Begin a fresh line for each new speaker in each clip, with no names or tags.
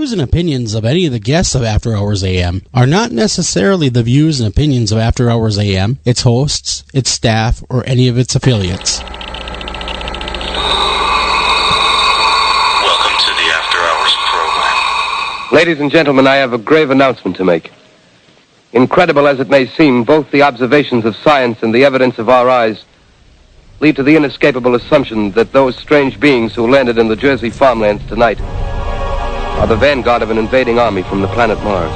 views and opinions of any of the guests of After Hours AM are not necessarily the views and opinions of After Hours AM, its hosts, its staff, or any of its affiliates.
Welcome to the After Hours program.
Ladies and gentlemen, I have a grave announcement to make. Incredible as it may seem, both the observations of science and the evidence of our eyes lead to the inescapable assumption that those strange beings who landed in the Jersey farmlands tonight are the vanguard of an invading army from the planet Mars.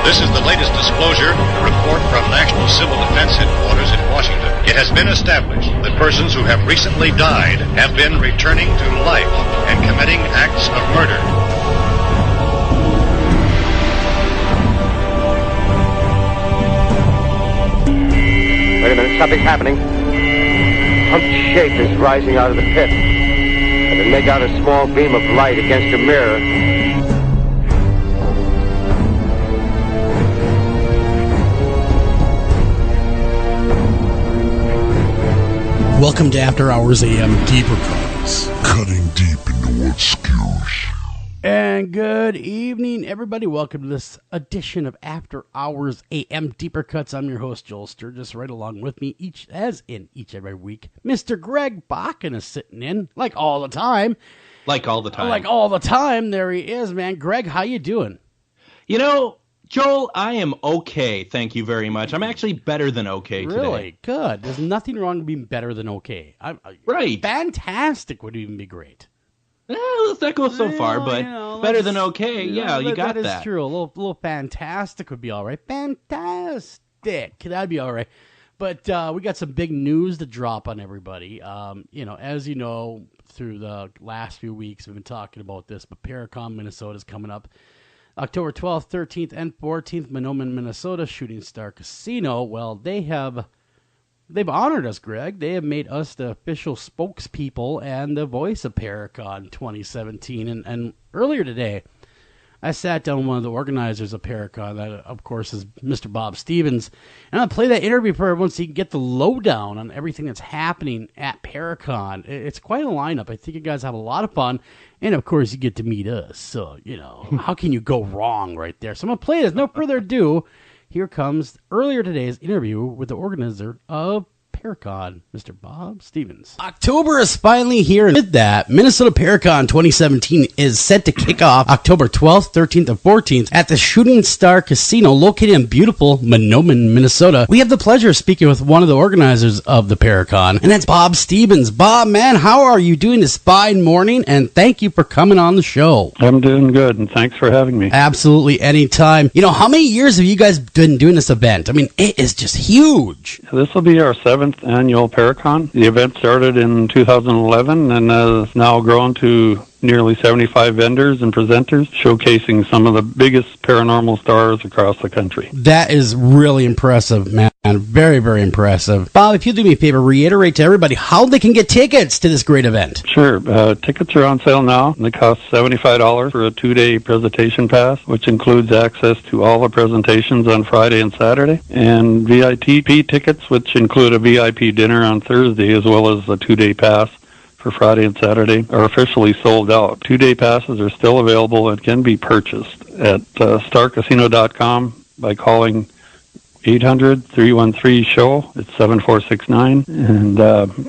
This is the latest disclosure, a report from National Civil Defense Headquarters in Washington. It has been established that persons who have recently died have been returning to life and committing acts of murder.
Wait a minute, something's happening. Humped shape is rising out of the pit. I can make out a small beam of light against a mirror.
Welcome to After Hours AM Deeper Cuts.
Cutting deep into what skews.
And good evening, everybody. Welcome to this edition of After Hours AM Deeper Cuts. I'm your host, Joel Sturgis. Right along with me, each and every week, Mr. Greg Bakun is sitting in, like all the time.
Like all the time.
Like all the time. There he is, man. Greg, how you doing?
You know, Joel, I am okay, thank you very much. I'm actually better than okay today.
Really? Good. There's nothing wrong with being better than okay.
Right.
Fantastic would even be great.
That goes so far, but better than okay. Yeah, you got that.
That is true. A little fantastic would be all right. Fantastic. That'd be all right. But we got some big news to drop on everybody. As you know, through the last few weeks, we've been talking about this, but Paracon, Minnesota is coming up. October 12th, 13th, and 14th, Mahnomen, Minnesota, Shooting Star Casino. Well, they've honored us, Greg. They have made us the official spokespeople and the voice of Paracon 2017. And earlier today, I sat down with one of the organizers of Paracon, that of course is Mr. Bob Stevens, and I'll play that interview for everyone so you can get the lowdown on everything that's happening at Paracon. It's quite a lineup. I think you guys have a lot of fun, and of course you get to meet us. So, how can you go wrong right there? So I'm going to play this. No further ado, here comes earlier today's interview with the organizer of Paracon, Mr. Bob Stevens. October is finally here, and with that, Minnesota Paracon 2017 is set to kick off October 12th, 13th, and 14th at the Shooting Star Casino located in beautiful Mahnomen, Minnesota. We have the pleasure of speaking with one of the organizers of the Paracon, and that's Bob Stevens. Bob, man, how are you doing this fine morning? And thank you for coming on the show.
I'm doing good, and thanks for having me.
Absolutely, anytime. How many years have you guys been doing this event? I mean, it is just huge.
This will be our 7th annual Paracon. The event started in 2011 and has now grown to nearly 75 vendors and presenters showcasing some of the biggest paranormal stars across the country.
That is really impressive, man. Very, very impressive. Bob, if you do me a favor, reiterate to everybody how they can get tickets to this great event.
Sure. Tickets are on sale now. They cost $75 for a 2-day presentation pass, which includes access to all the presentations on Friday and Saturday, and VIP tickets, which include a VIP dinner on Thursday, as well as a 2-day pass for Friday and Saturday, are officially sold out. 2-day passes are still available and can be purchased at starcasino.com by calling 800-313-SHOW. It's 7469. And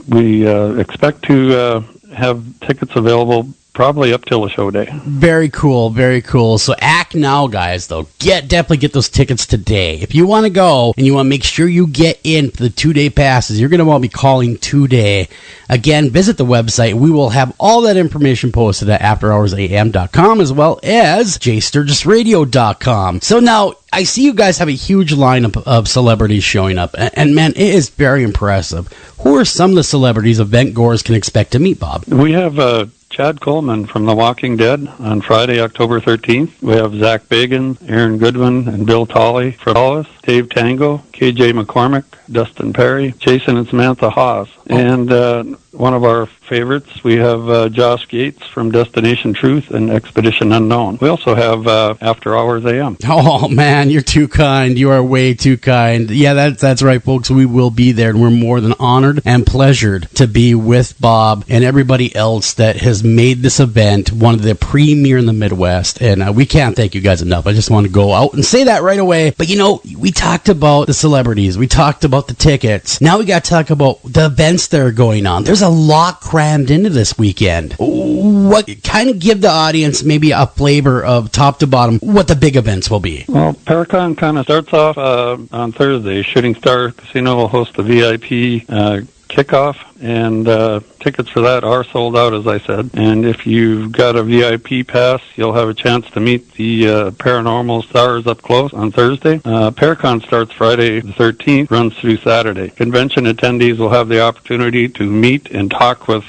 we expect to have tickets available probably up till the show day.
Very cool, very cool. So act now, guys, though. Definitely get those tickets today. If you want to go and you want to make sure you get in for the 2-day passes, you're going to want to be calling today. Again, visit the website. We will have all that information posted at afterhoursam.com as well as jsturgisradio.com. So now, I see you guys have a huge lineup of celebrities showing up, and man, it is very impressive. Who are some of the celebrities event goers can expect to meet, Bob?
We have Chad Coleman from The Walking Dead on Friday, October 13th. We have Zach Bagans, Aaron Goodwin, and Bill Tolley for Dallas, Dave Tango, KJ McCormick, Dustin Perry, Jason and Samantha Haas. And one of our favorites, we have Josh Gates from Destination Truth and Expedition Unknown. We also have After Hours AM.
Oh, man, you're too kind. You are way too kind. Yeah, that's right, folks. We will be there, and we're more than honored and pleasured to be with Bob and everybody else that has made this event one of the premier in the Midwest. And we can't thank you guys enough. I just want to go out and say that right away. But, we talked about the celebrities. We talked about the tickets. Now we got to talk about the events that are going on. There's a lot crammed into this weekend. What kind of give the audience maybe a flavor of top to bottom what the big events will be?
Well, Paracon kind of starts off on Thursday. Shooting Star Casino will host a VIP kickoff, and tickets for that are sold out, as I said. And if you've got a VIP pass, you'll have a chance to meet the paranormal stars up close on Thursday. Paracon starts Friday the 13th, runs through Saturday. Convention attendees will have the opportunity to meet and talk with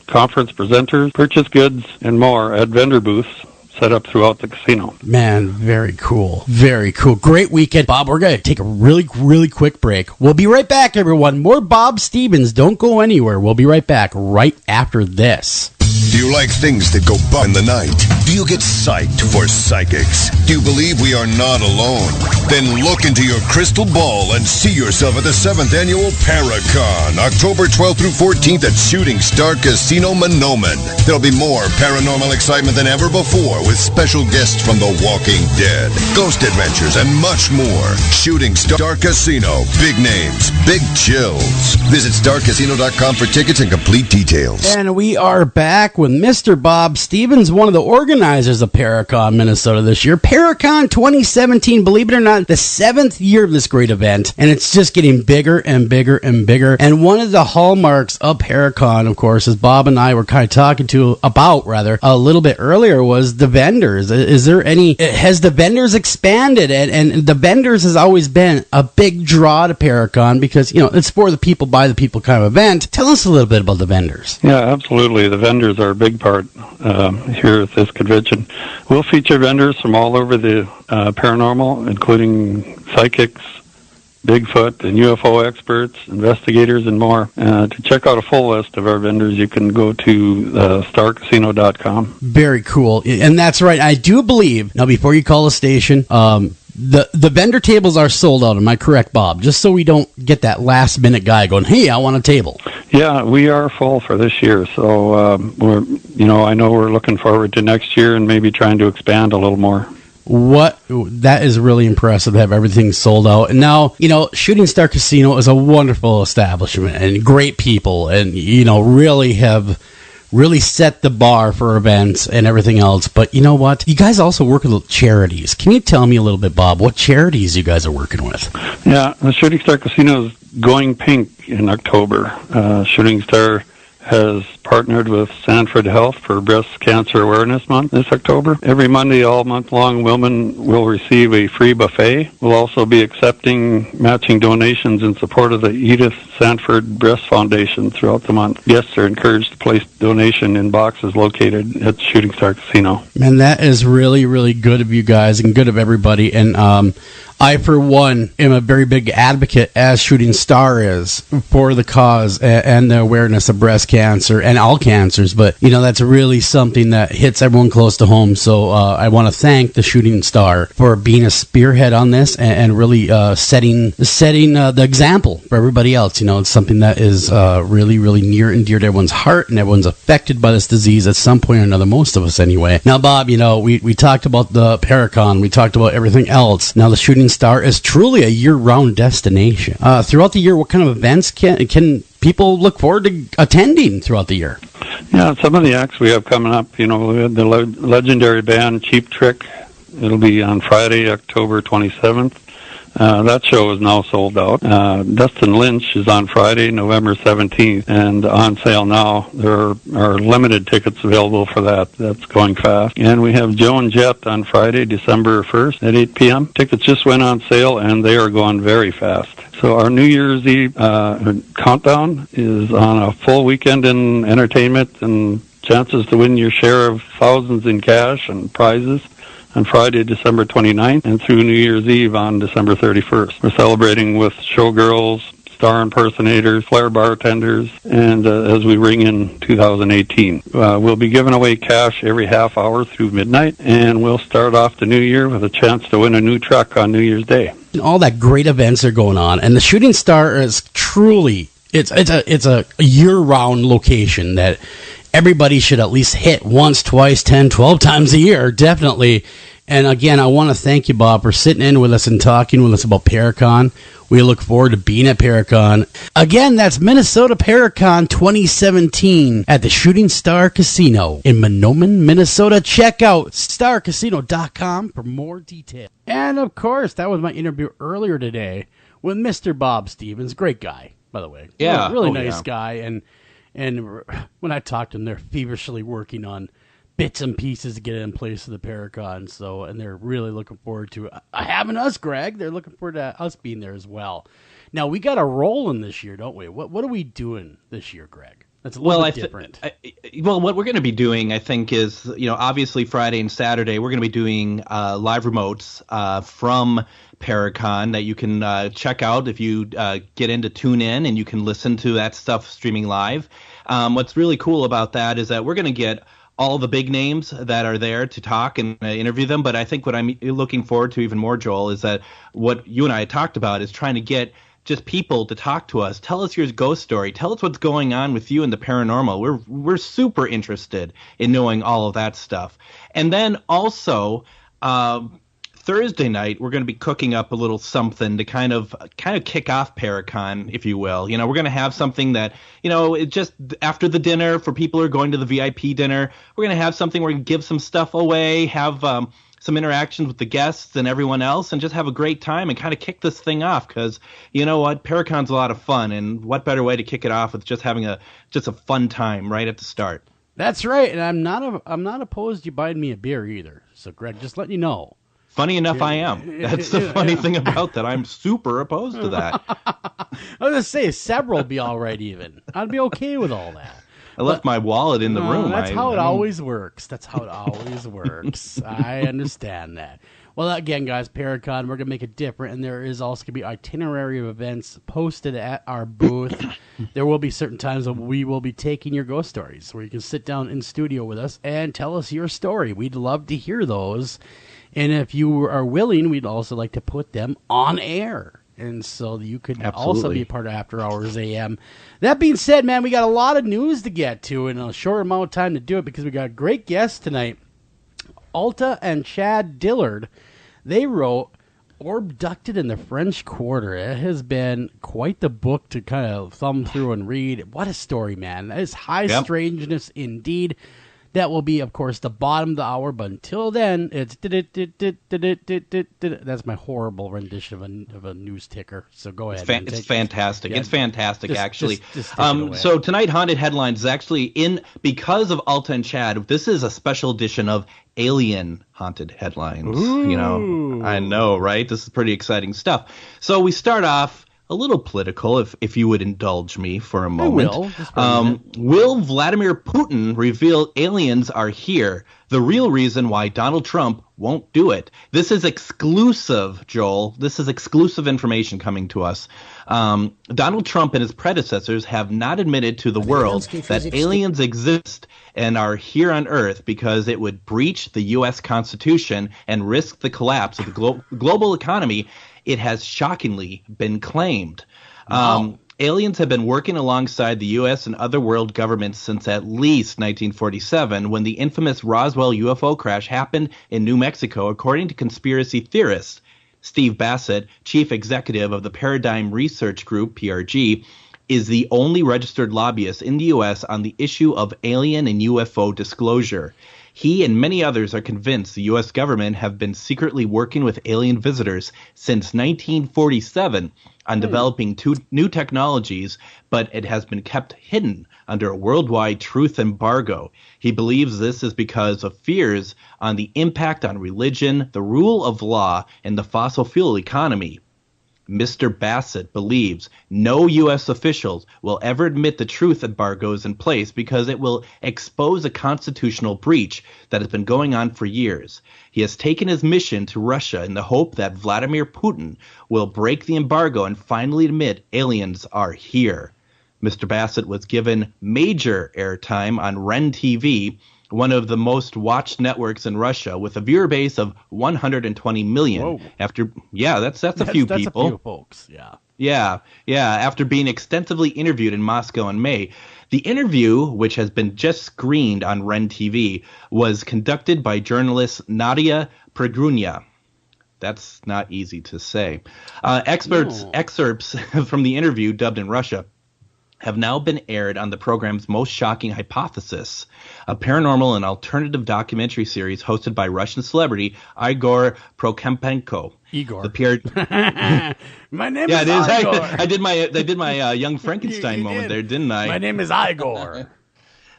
conference presenters, purchase goods, and more at vendor booths set up throughout the casino.
Man, very cool. Very cool. Great weekend. Bob, we're going to take a really, really quick break. We'll be right back, everyone. More Bob Stevens. Don't go anywhere. We'll be right back right after this.
Do you like things that go by in the night? Do you get psyched for psychics? Do you believe we are not alone? Then look into your crystal ball and see yourself at the 7th Annual Paracon, October 12th through 14th at Shooting Star Casino, Monoman. There'll be more paranormal excitement than ever before with special guests from The Walking Dead, Ghost Adventures, and much more. Shooting Star Casino. Big names, big chills. Visit StarCasino.com for tickets and complete details.
And we are back with Mr. Bob Stevens, one of the organizers of Paracon, Minnesota this year. Paracon 2017, believe it or not, the 7th year of this great event, and it's just getting bigger and bigger and bigger. And one of the hallmarks of Paracon, of course, as Bob and I were kind of talking about a little bit earlier, was the vendors. Has the vendors expanded? And the vendors has always been a big draw to Paracon because, it's for the people, by the people kind of event. Tell us a little bit about the vendors.
Yeah, absolutely. The vendors are a big part here at this convention. We'll feature vendors from all over the paranormal, including psychics, Bigfoot, and UFO experts, investigators, and more. To check out a full list of our vendors, you can go to starcasino.com.
Very cool. And that's right. I do believe, now before you call the station, the vendor tables are sold out. Am I correct, Bob? Just so we don't get that last minute guy going, hey, I want a table.
Yeah, we are full for this year. So I know we're looking forward to next year and maybe trying to expand a little more.
That is really impressive to have everything sold out. And now, Shooting Star Casino is a wonderful establishment and great people, and really set the bar for events and everything else. But you know what? You guys also work with charities. Can you tell me a little bit, Bob, what charities you guys are working with?
Yeah, the Shooting Star Casino is going pink in October. Shooting Star has partnered with Sanford Health for Breast Cancer Awareness Month this October. Every Monday all month long, women will receive a free buffet. We'll also be accepting matching donations in support of the Edith Sanford Breast Foundation throughout the month. Guests are encouraged to place donation in boxes located at Shooting Star Casino.
Man, that is really, really good of you guys and good of everybody. And I, for one, am a very big advocate, as Shooting Star is, for the cause and the awareness of breast cancer and all cancers. But, that's really something that hits everyone close to home. So I want to thank the Shooting Star for being a spearhead on this and really setting the example for everybody else. It's something that is really, really near and dear to everyone's heart, and everyone's affected by this disease at some point or another, most of us anyway. Now, Bob, we talked about the Paracon. We talked about everything else. Now, the Shooting Star is truly a year-round destination. Throughout the year, what kind of events can people look forward to attending throughout the year?
Yeah, some of the acts we have coming up, we have the legendary band Cheap Trick. It'll be on Friday, October 27th. That show is now sold out. Dustin Lynch is on Friday, November 17th, and on sale now. There are limited tickets available for that. That's going fast. And we have Joe and Jet on Friday, December 1st at 8 p.m. Tickets just went on sale, and they are going very fast. So our New Year's Eve countdown is on a full weekend in entertainment and chances to win your share of thousands in cash and prizes. on Friday, December 29th, and through New Year's Eve on December 31st. We're celebrating with showgirls, star impersonators, flair bartenders, and as we ring in 2018. We'll be giving away cash every half hour through midnight, and we'll start off the new year with a chance to win a new truck on New Year's Day.
All that great events are going on, and the Shooting Star is truly it's a year-round location that everybody should at least hit once, twice, 10, 12 times a year, definitely. And again, I want to thank you, Bob, for sitting in with us and talking with us about Paracon. We look forward to being at Paracon. Again, that's Minnesota Paracon 2017 at the Shooting Star Casino in Mahnomen, Minnesota. Check out starcasino.com for more details. And, of course, that was my interview earlier today with Mr. Bob Stevens. Great guy, by the way.
Yeah.
Really nice guy. And when I talked to them, they're feverishly working on bits and pieces to get it in place for the Paracon. So, and they're really looking forward to having us, Greg. They're looking forward to us being there as well. Now, we got a roll in this year, don't we? What are we doing this year, Greg? That's a little bit different.
Well, what we're going to be doing, I think, is, obviously Friday and Saturday, we're going to be doing live remotes from Paracon that you can check out if you get into TuneIn, and you can listen to that stuff streaming live. What's really cool about that is that we're going to get all the big names that are there to talk and interview them. But I think what I'm looking forward to even more, Joel, is that what you and I talked about is trying to get just people to talk to us. Tell us your ghost story. Tell us what's going on with you in the paranormal. We're super interested in knowing all of that stuff. And then also Thursday night, we're going to be cooking up a little something to kind of kick off Paracon, if you will. We're going to have something that, it just after the dinner, for people who are going to the VIP dinner, we're going to have something where we can give some stuff away, have some interactions with the guests and everyone else, and just have a great time and kind of kick this thing off. Because you know what, Paracon's a lot of fun, and what better way to kick it off with just having a fun time right at the start.
That's right, and I'm not opposed to you buying me a beer either. So, Greg, just letting you know.
Funny enough, I am. That's the funny thing about that. I'm super opposed to that.
I was going to say, several would be all right even. I'd be okay with all that.
I left my wallet in the room.
That's how it always works. I understand that. Well, again, guys, Paracon, we're going to make it different, and there is also going to be itinerary of events posted at our booth. There will be certain times that we will be taking your ghost stories, where you can sit down in studio with us and tell us your story. We'd love to hear those. And if you are willing, we'd also like to put them on air. And so you could also be a part of After Hours AM. That being said, man, we got a lot of news to get to in a short amount of time to do it, because we got great guests tonight. Alta and Chad Dillard, they wrote ORBDUCTED in the French Quarter. It has been quite the book to kind of thumb through and read. What a story, man. That is high strangeness indeed. That will be, of course, the bottom of the hour, but until then, it's... That's my horrible rendition of a news ticker, so go ahead.
It's fantastic. Yeah, it's fantastic, actually.
Just
so tonight, Haunted Headlines is actually because of Alta and Chad, this is a special edition of Alien Haunted Headlines.
Ooh.
I know, right? This is pretty exciting stuff. So we start off a little political, if you would indulge me for a moment.
I will.
Will Vladimir Putin reveal aliens are here? The real reason why Donald Trump won't do it. This is exclusive, Joel. This is exclusive information coming to us. Donald Trump and his predecessors have not admitted to the world that aliens exist and are here on Earth because it would breach the U.S. Constitution and risk the collapse of the global economy. It has shockingly been claimed.
Wow.
Aliens have been working alongside the U.S. and other world governments since at least 1947, when the infamous Roswell UFO crash happened in New Mexico, according to conspiracy theorists. Steve Bassett, chief executive of the Paradigm Research Group, PRG, is the only registered lobbyist in the U.S. on the issue of alien and UFO disclosure. He and many others are convinced the U.S. government have been secretly working with alien visitors since 1947 on developing two new technologies, but it has been kept hidden under a worldwide truth embargo. He believes this is because of fears on the impact on religion, the rule of law, and the fossil fuel economy. Mr. Bassett believes no U.S. officials will ever admit the truth embargo is in place because it will expose a constitutional breach that has been going on for years. He has taken his mission to Russia in the hope that Vladimir Putin will break the embargo and finally admit aliens are here. Mr. Bassett was given major airtime on REN TV, one of the most watched networks in Russia, with a viewer base of 120 million.
Whoa.
That's a few people.
That's a few folks,
Yeah. After being extensively interviewed in Moscow in May. The interview, which has been just screened on REN TV, was conducted by journalist Nadia Pergunya. That's not easy to say. Excerpts from the interview, dubbed in Russia, have now been aired on the program's Most Shocking Hypothesis, a paranormal and alternative documentary series hosted by Russian celebrity Igor Prokopchenko.
Igor.
My
name is Igor.
I did my Young Frankenstein moment there, didn't I?
My name is Igor.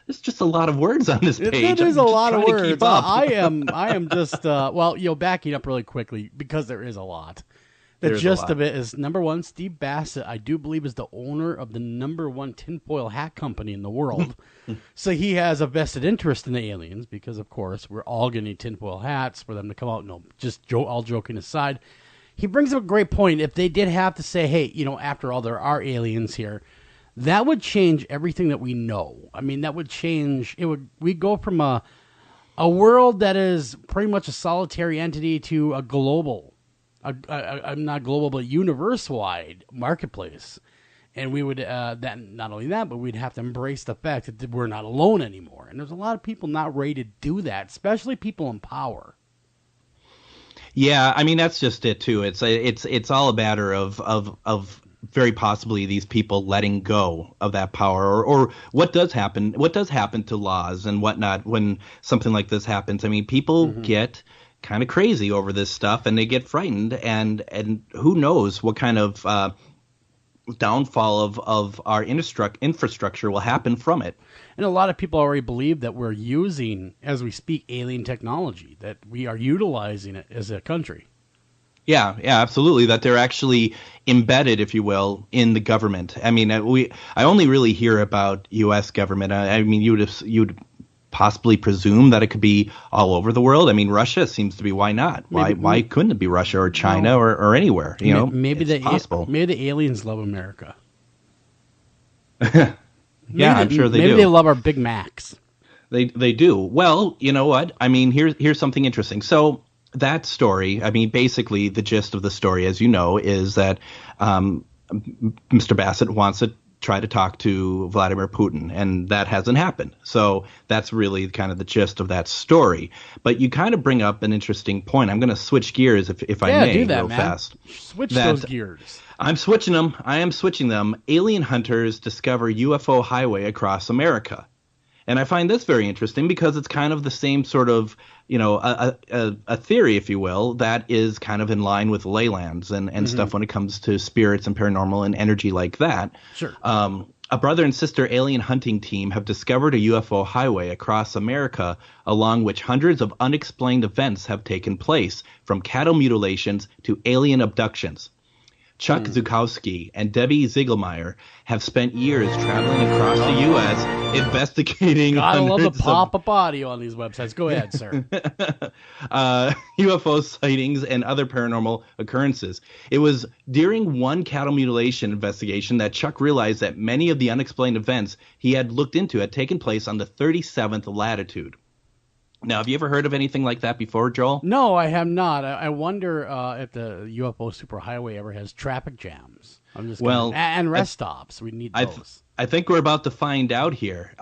There's just a lot of words on this page.
It is a lot of words.
Keep up.
I am just backing up really quickly because there is a lot. The gist of it is, number one, Steve Bassett, I do believe, is the owner of the number one tinfoil hat company in the world. So he has a vested interest in the aliens because, of course, we're all going to need tinfoil hats for them to come out. No, just all joking aside. He brings up a great point. If they did have to say, hey, after all, there are aliens here, that would change everything that we know. I mean, that would change. We'd go from a world that is pretty much a solitary entity to a global I'm not global, but universe-wide marketplace. And we would, not only that, but we'd have to embrace the fact that we're not alone anymore. And there's a lot of people not ready to do that, especially people in power.
Yeah, I mean, that's just it, too. It's all a matter of very possibly these people letting go of that power, or what does happen to laws and whatnot when something like this happens. I mean, people get kind of crazy over this stuff and they get frightened, and who knows what kind of downfall of our infrastructure will happen from it.
And a lot of people already believe that we're using, as we speak, alien technology, that we are utilizing it as a country.
Yeah, absolutely. That they're actually embedded, if you will, in the government. I mean, I only really hear about U.S. government. I mean, you'd possibly presume that it could be all over the world. I mean, Russia seems to be. Why not? Why couldn't it be Russia or China or anywhere?
Maybe
it's possible.
Maybe the aliens love America.
I'm sure they do.
Maybe they love our Big Macs.
They do. Well, you know what? I mean, here's something interesting. So that story, I mean, basically the gist of the story, as you know, is that Mr. Bassett wants to try to talk to Vladimir Putin, and that hasn't happened. So that's really kind of the gist of that story. But you kind of bring up an interesting point. I'm going to switch gears, if I may,
do that,
real
man.
fast.
Switch those gears.
I'm switching them. I am switching them. Alien hunters discover UFO highway across America. And I find this very interesting because it's kind of the same sort of, a theory, if you will, that is kind of in line with leylands and stuff when it comes to spirits and paranormal and energy like that.
Sure.
A brother and sister alien hunting team have discovered a UFO highway across America along which hundreds of unexplained events have taken place, from cattle mutilations to alien abductions. Chuck Zukowski and Debbie Ziegelmeyer have spent years traveling across the U.S. investigating
Gotta love the
hundreds
pop-up audio on these websites. Go ahead, sir.
UFO sightings and other paranormal occurrences. It was during one cattle mutilation investigation that Chuck realized that many of the unexplained events he had looked into had taken place on the 37th latitude. Now, have you ever heard of anything like that before, Joel?
No, I have not. I wonder if the UFO superhighway ever has traffic jams. And rest stops. We need those.
I think we're about to find out here.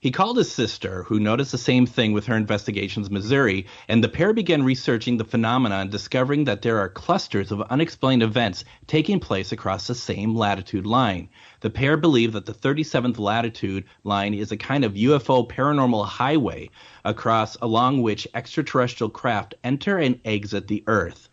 He called his sister, who noticed the same thing with her investigations in Missouri, and the pair began researching the phenomenon and discovering that there are clusters of unexplained events taking place across the same latitude line. The pair believe that the 37th latitude line is a kind of UFO paranormal highway along which extraterrestrial craft enter and exit the Earth.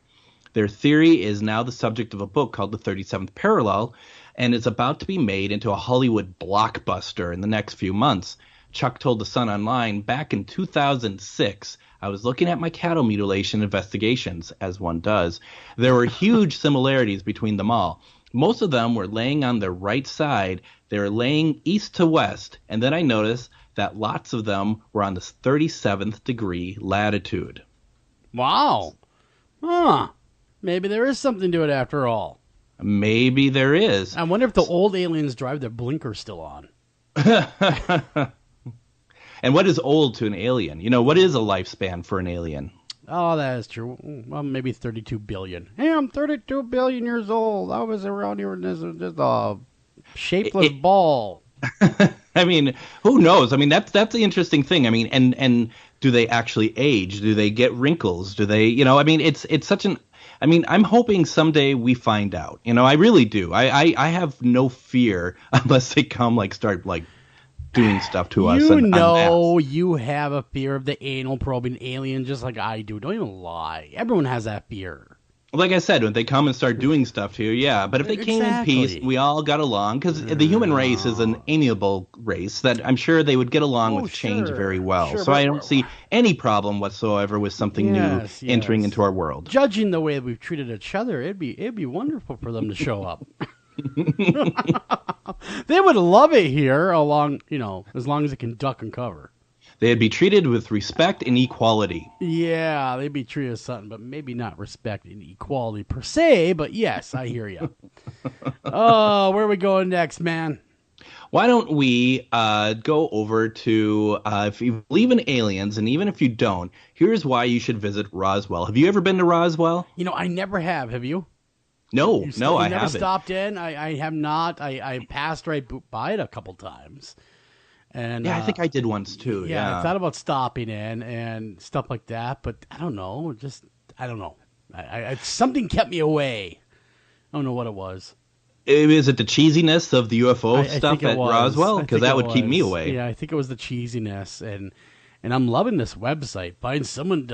Their theory is now the subject of a book called The 37th Parallel, and is about to be made into a Hollywood blockbuster in the next few months. Chuck told The Sun Online, back in 2006, I was looking at my cattle mutilation investigations, as one does. There were huge similarities between them all. Most of them were laying on their right side. They were laying east to west. And then I noticed that lots of them were on the 37th degree latitude.
Wow. Huh. Maybe there is something to it after all.
Maybe there is.
I wonder if the old aliens drive their blinkers still on.
And what is old to an alien? You know, what is a lifespan for an alien?
Oh, that is true. Well, maybe 32 billion. Hey, I'm 32 billion years old. I was around here and just a shapeless ball.
I mean, who knows? I mean, that's the interesting thing. I mean, and do they actually age? Do they get wrinkles? Do they, you know, I mean, it's such an, I mean, I'm hoping someday we find out. You know, I really do. I have no fear unless they come, like, start, like, doing stuff to us.
You know you have a fear of the anal probing alien just like I do. Don't even lie. Everyone has that fear.
Like I said, when they come and start doing stuff to you, yeah. But if they came in peace, we all got along, because the human race is an amiable race that I'm sure they would get along with change very well.
Sure,
so I don't see any problem whatsoever with something new entering into our world.
Judging the way we've treated each other, it'd be wonderful for them to show up. They would love it here, along, you know, as long as it can duck and cover.
They'd be treated with respect and equality.
Yeah, they'd be treated as something, but maybe not respect and equality per se. But yes, I hear you. Oh, where are we going next, man?
Why don't we go over to, if you believe in aliens, and even if you don't, here's why you should visit Roswell. Have you ever been to Roswell?
You know, I never have. Have you?
No, I
never
haven't.
Stopped in. I have not. I passed right by it a couple times. And
yeah, I think I did once too. Yeah,
I thought about stopping in and stuff like that, but I don't know. I don't know. I something kept me away. I don't know what it was.
Is it the cheesiness of the UFO stuff at Roswell? Because that would keep me away.
Yeah, I think it was the cheesiness, and I'm loving this website. Find someone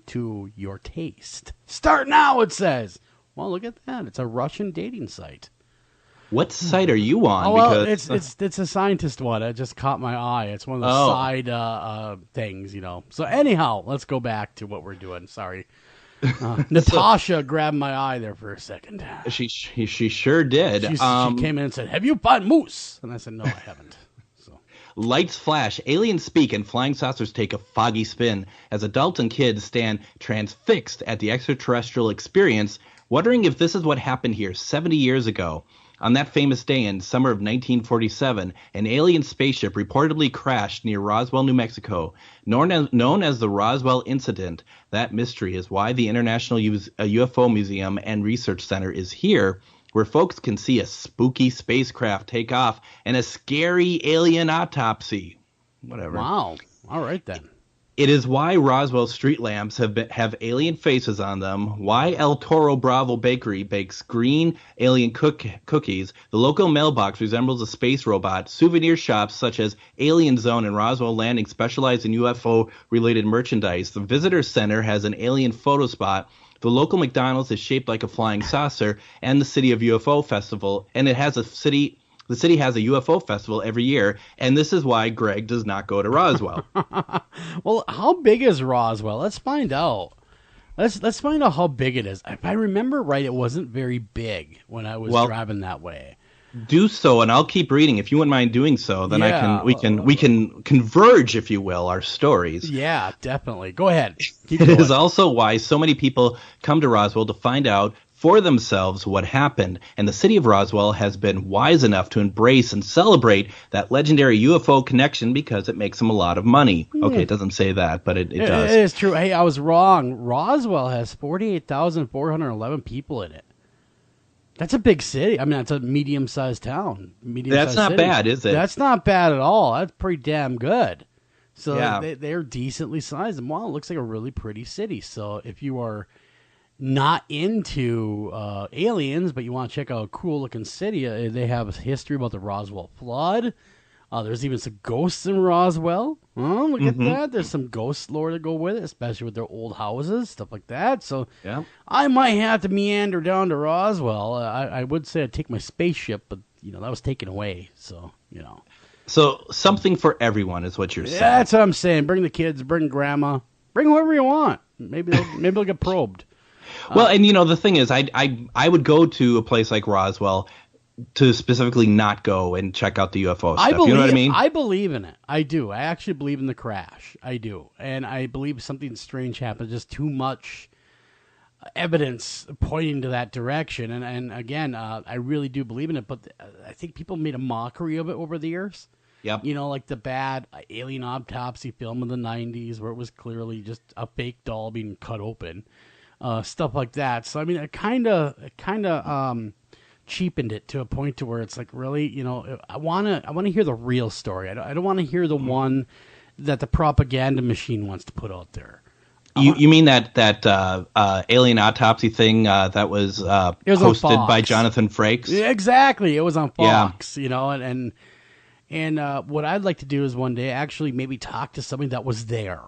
to your taste. Start now, it says. Well, look at that. It's a Russian dating site.
What site are you on?
Oh, well, it's a scientist one. It just caught my eye. It's one of the side things, you know. So anyhow, let's go back to what we're doing. Sorry. Natasha grabbed my eye there for a second.
She sure did.
She came in and said, "Have you found moose?" And I said, "No, I haven't." So
lights flash, aliens speak, and flying saucers take a foggy spin as adults and kids stand transfixed at the extraterrestrial experience, wondering if this is what happened here 70 years ago. On that famous day in summer of 1947, an alien spaceship reportedly crashed near Roswell, New Mexico. Known as the Roswell Incident, that mystery is why the International UFO Museum and Research Center is here, where folks can see a spooky spacecraft take off and a scary alien autopsy. Whatever.
Wow. All right, then.
It is why Roswell street lamps have alien faces on them, why El Toro Bravo Bakery bakes green alien cookies, the local mailbox resembles a space robot, souvenir shops such as Alien Zone and Roswell Landing specialize in UFO-related merchandise, the visitor center has an alien photo spot, the local McDonald's is shaped like a flying saucer, and the City of UFO Festival, and it has the city has a UFO festival every year, and this is why Greg does not go to Roswell.
Well, how big is Roswell? Let's find out. Let's find out how big it is. If I remember right, it wasn't very big when I was driving that way.
Do so, and I'll keep reading. If you wouldn't mind doing so, then we can converge, if you will, our stories.
Yeah, definitely. Go ahead. Keep
It
going.
is also why so many people come to Roswell to find out for themselves what happened, and the city of Roswell has been wise enough to embrace and celebrate that legendary UFO connection because it makes them a lot of money. Okay, it doesn't say that, but it does.
It is true. Hey, I was wrong. Roswell has 48,411 people in it. That's a big city. I mean, that's a medium-sized town.
That's not bad, is it?
That's not bad at all. That's pretty damn good. So
yeah.
They're decently sized. And wow, it looks like a really pretty city. So if you are not into aliens, but you want to check out a cool looking city, they have a history about the Roswell flood. There's even some ghosts in Roswell. Oh, look at that. There's some ghost lore to go with it, especially with their old houses, stuff like that. So
yeah.
I might have to meander down to Roswell. I would say I'd take my spaceship, but that was taken away. So,
So something for everyone is what you're saying.
Yeah, that's what I'm saying. Bring the kids, bring grandma, bring whoever you want. Maybe they'll get probed.
Well, and the thing is, I would go to a place like Roswell to specifically not go and check out the UFO stuff. You know what I mean?
I believe in it. I do. I actually believe in the crash. I do. And I believe something strange happened. Just too much evidence pointing to that direction. And again, I really do believe in it. But I think people made a mockery of it over the years.
Yep.
Like the bad alien autopsy film of the 90s where it was clearly just a fake doll being cut open. Stuff like that. So, I mean, it kind of cheapened it to a point to where it's like, really, I want to hear the real story. I don't want to hear the one that the propaganda machine wants to put out there.
You mean that alien autopsy thing that was hosted by Jonathan Frakes?
Yeah, exactly. It was on Fox, and what I'd like to do is one day actually maybe talk to somebody that was there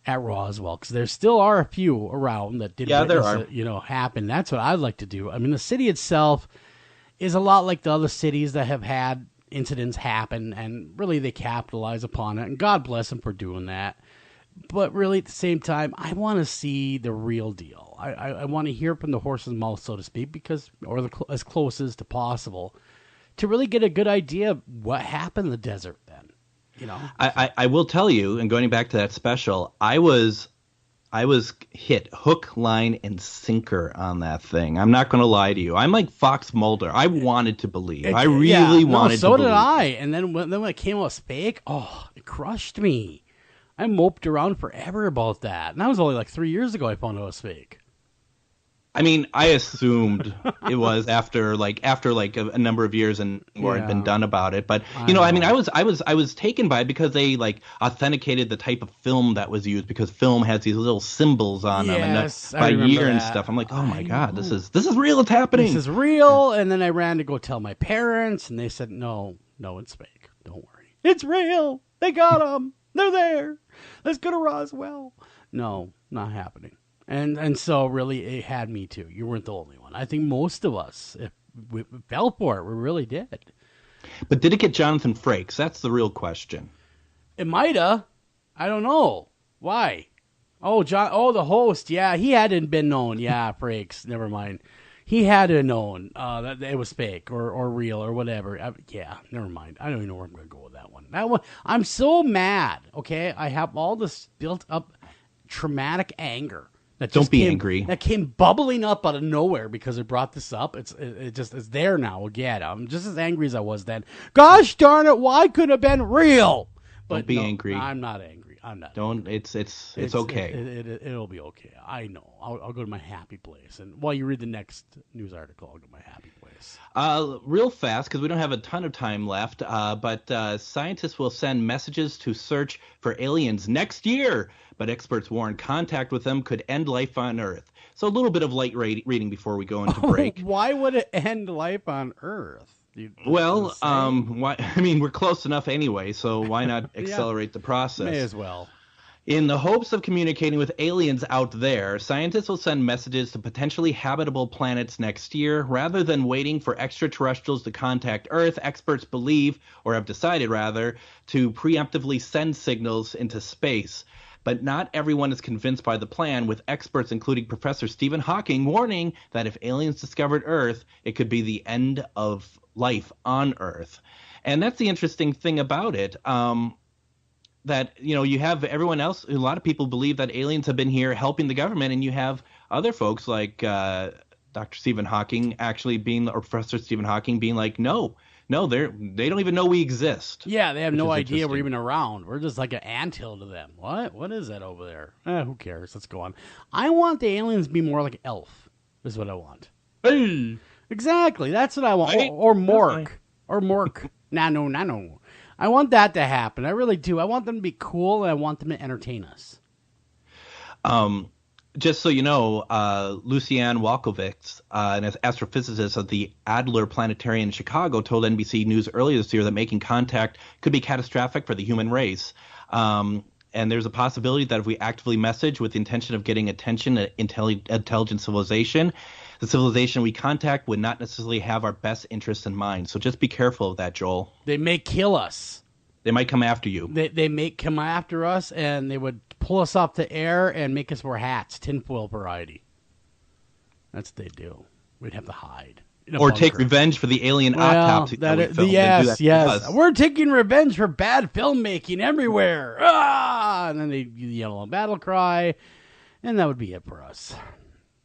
at Roswell, because there still are a few around that did witness it, happen. That's what I'd like to do. I mean, the city itself is a lot like the other cities that have had incidents happen, and really they capitalize upon it, and God bless them for doing that. But really, at the same time, I want to see the real deal. I want to hear from the horse's mouth, so to speak, as close as to possible, to really get a good idea of what happened in the desert then.
I will tell you, and going back to that special, I was hit hook, line, and sinker on that thing. I'm not going to lie to you. I'm like Fox Mulder. I wanted to believe. I really wanted to believe.
So did I. And then when it came out fake, it crushed me. I moped around forever about that. And that was only like 3 years ago I found out it was fake.
I mean, I assumed it was after a number of years and more had been done about it. But I was taken by it because they authenticated the type of film that was used, because film has these little symbols on them and by year and stuff. I'm like, oh my God, this is real. It's happening.
This is real. And then I ran to go tell my parents, and they said, no, it's fake. Don't worry, it's real. They got them. They're there. Let's go to Roswell. No, not happening. And so really it had me too. You weren't the only one. I think most of us, if we fell for it, we really did.
But did it get Jonathan Frakes? That's the real question.
It might have. I don't know. Why? The host. Yeah, he hadn't been known. Yeah, Frakes. Never mind. He had to have known that it was fake or real or whatever. Never mind. I don't even know where I'm going to go with that one. I'm so mad, okay? I have all this built up traumatic anger.
Don't be angry.
That came bubbling up out of nowhere because it brought this up. It's there now again. I'm just as angry as I was then. Gosh darn it! Why couldn't it have been real? But
don't be angry.
I'm not angry. I'm not.
Don't.
Angry.
It's okay.
It'll be okay. I know. I'll go to my happy place. And while you read the next news article, I'll go to my happy place.
Real fast, because we don't have a ton of time left. But scientists will send messages to search for aliens next year. But experts warn contact with them could end life on Earth. So a little bit of light reading before we go into break.
Why would it end life on Earth?
Well, why? I mean, we're close enough anyway, so why not accelerate the process?
May as well.
In the hopes of communicating with aliens out there, scientists will send messages to potentially habitable planets next year. Rather than waiting for extraterrestrials to contact Earth, experts believe, or have decided rather, to preemptively send signals into space. But not everyone is convinced by the plan, with experts including Professor Stephen Hawking warning that if aliens discovered Earth, it could be the end of life on Earth. And that's the interesting thing about it. That, you have everyone else, a lot of people believe that aliens have been here helping the government, and you have other folks like Dr. Stephen Hawking or Professor Stephen Hawking being like, no, they don't even know we exist.
Yeah, they have no idea we're even around. We're just like an anthill to them. What is that over there? Who cares? Let's go on. I want the aliens to be more like Elf, is what I want.
Hey.
Exactly, that's what I want. Or Mork. Or Mork. Nano. I want that to happen. I really do. I want them to be cool, and I want them to entertain us.
Just so you know, Lucianne Walkowicz, an astrophysicist of the Adler Planetarium in Chicago, told NBC News earlier this year that making contact could be catastrophic for the human race. And there's a possibility that if we actively message with the intention of getting attention, intelligent civilization, the civilization we contact would not necessarily have our best interests in mind. So just be careful of that, Joel.
They may kill us.
They might come after you.
They may come after us, and they would pull us off the air and make us wear hats, tinfoil variety. That's what they do. We'd have to hide.
Or take revenge for the alien autopsy that we filmed.
Yes. We're taking revenge for bad filmmaking everywhere. Ah! And then they yell a battle cry, and that would be it for us.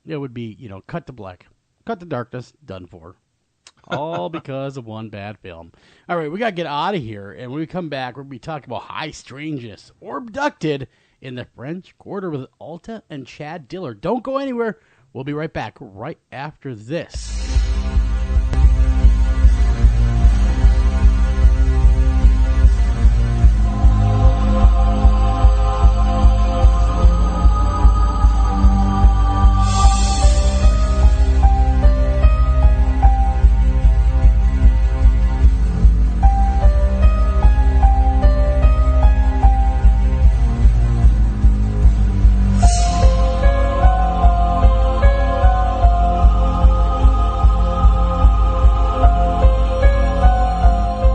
It would be, cut to black, cut to darkness, done for. All because of one bad film. All right, we got to get out of here, and when we come back, we're going to be talking about high strangeness, ORBDUCTED in the French Quarter with Alta and Chad Dillard. Don't go anywhere. We'll be right back right after this.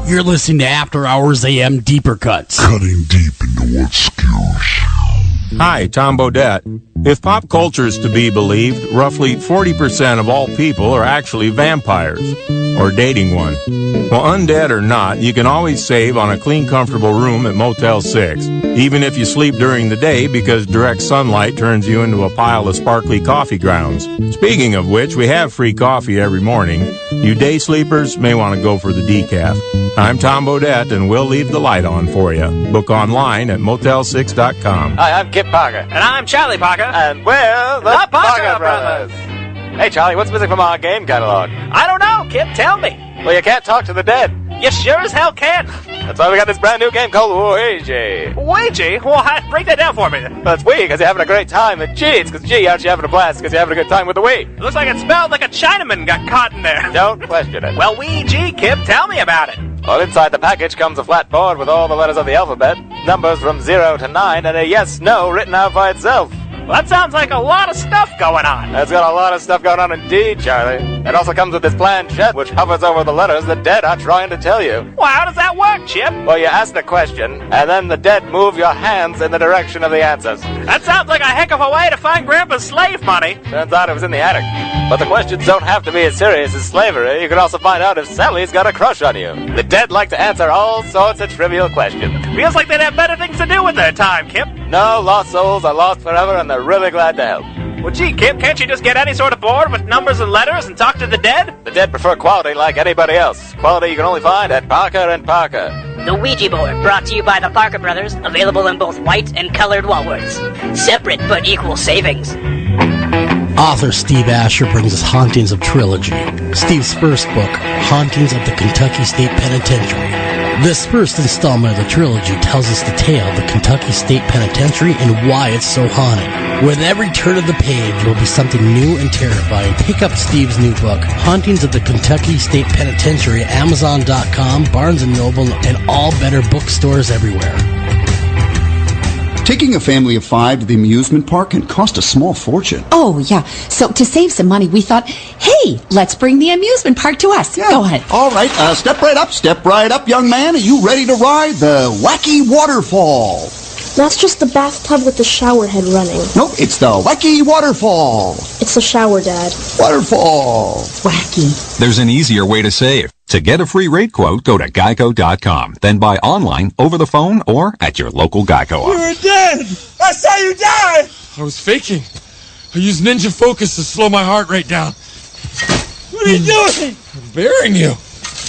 You're listening to After Hours AM Deeper Cuts.
Cutting deep into what skews.
Hi, Tom Bodette. If pop culture is to be believed, roughly 40% of all people are actually vampires, or dating one. Well, undead or not, you can always save on a clean, comfortable room at Motel 6, even if you sleep during the day because direct sunlight turns you into a pile of sparkly coffee grounds. Speaking of which, we have free coffee every morning. You day sleepers may want to go for the decaf. I'm Tom Bodette, and we'll leave the light on for you. Book online at motel6.com.
Hi, I'm Kip Parker. And I'm Charlie Parker. And we're the Parker Brothers. Hey, Charlie, what's missing from our game catalog? I don't know, Kip. Tell me. Well, you can't talk to the dead. You sure as hell can. That's why we got this brand new game called Ouija. Ouija? What? Break that down for me. That's Wii, because you're having a great time. And G, it's because G, aren't you having a blast, because you're having a good time with the Wii. It looks like it smelled like a Chinaman got caught in there. Don't question it. Well, Ouija, Kip, tell me about it. Well, inside the package comes a flat board with all the letters of the alphabet, numbers from 0 to 9, and a yes-no written out by itself. Well, that sounds like a lot of stuff going on. It's got a lot of stuff going on indeed, Charlie. It also comes with this planchette, which hovers over the letters the dead are trying to tell you. Well, how does that work, Chip? Well, you ask the question, and then the dead move your hands in the direction of the answers. That sounds like a heck of a way to find Grandpa's slave money. Turns out it was in the attic. But the questions don't have to be as serious as slavery. You can also find out if Sally's got a crush on you. The dead like to answer all sorts of trivial questions. Feels like they'd have better things to do with their time, Kip. No, lost souls are lost forever, and they're really glad to help. Well, gee, Kip, can't you just get any sort of board with numbers and letters and talk to the dead? The dead prefer quality like anybody else. Quality you can only find at Parker and Parker.
The Ouija board, brought to you by the Parker Brothers, available in both white and colored walworts. Separate but equal savings.
Author Steve Asher brings us Hauntings of Trilogy. Steve's first book, Hauntings of the Kentucky State Penitentiary. This first installment of the trilogy tells us the tale of the Kentucky State Penitentiary and why it's so haunted. With every turn of the page will be something new and terrifying. Pick up Steve's new book, Hauntings of the Kentucky State Penitentiary, at Amazon.com, Barnes & Noble, and all better bookstores everywhere.
Taking a family of 5 to the amusement park can cost a small fortune.
Oh, yeah. So to save some money, we thought, hey, let's bring the amusement park to us.
Yeah.
Go ahead.
All right. Step right up, young man. Are you ready to ride the wacky waterfall?
That's just the bathtub with the shower head running.
Nope, it's the wacky waterfall.
It's a shower, Dad.
Waterfall.
Wacky.
There's an easier way to save. To get a free rate quote, go to Geico.com. Then buy online, over the phone, or at your local Geico office.
You were dead! I saw you die! I was faking. I used ninja focus to slow my heart rate down. What are you doing? I'm burying you.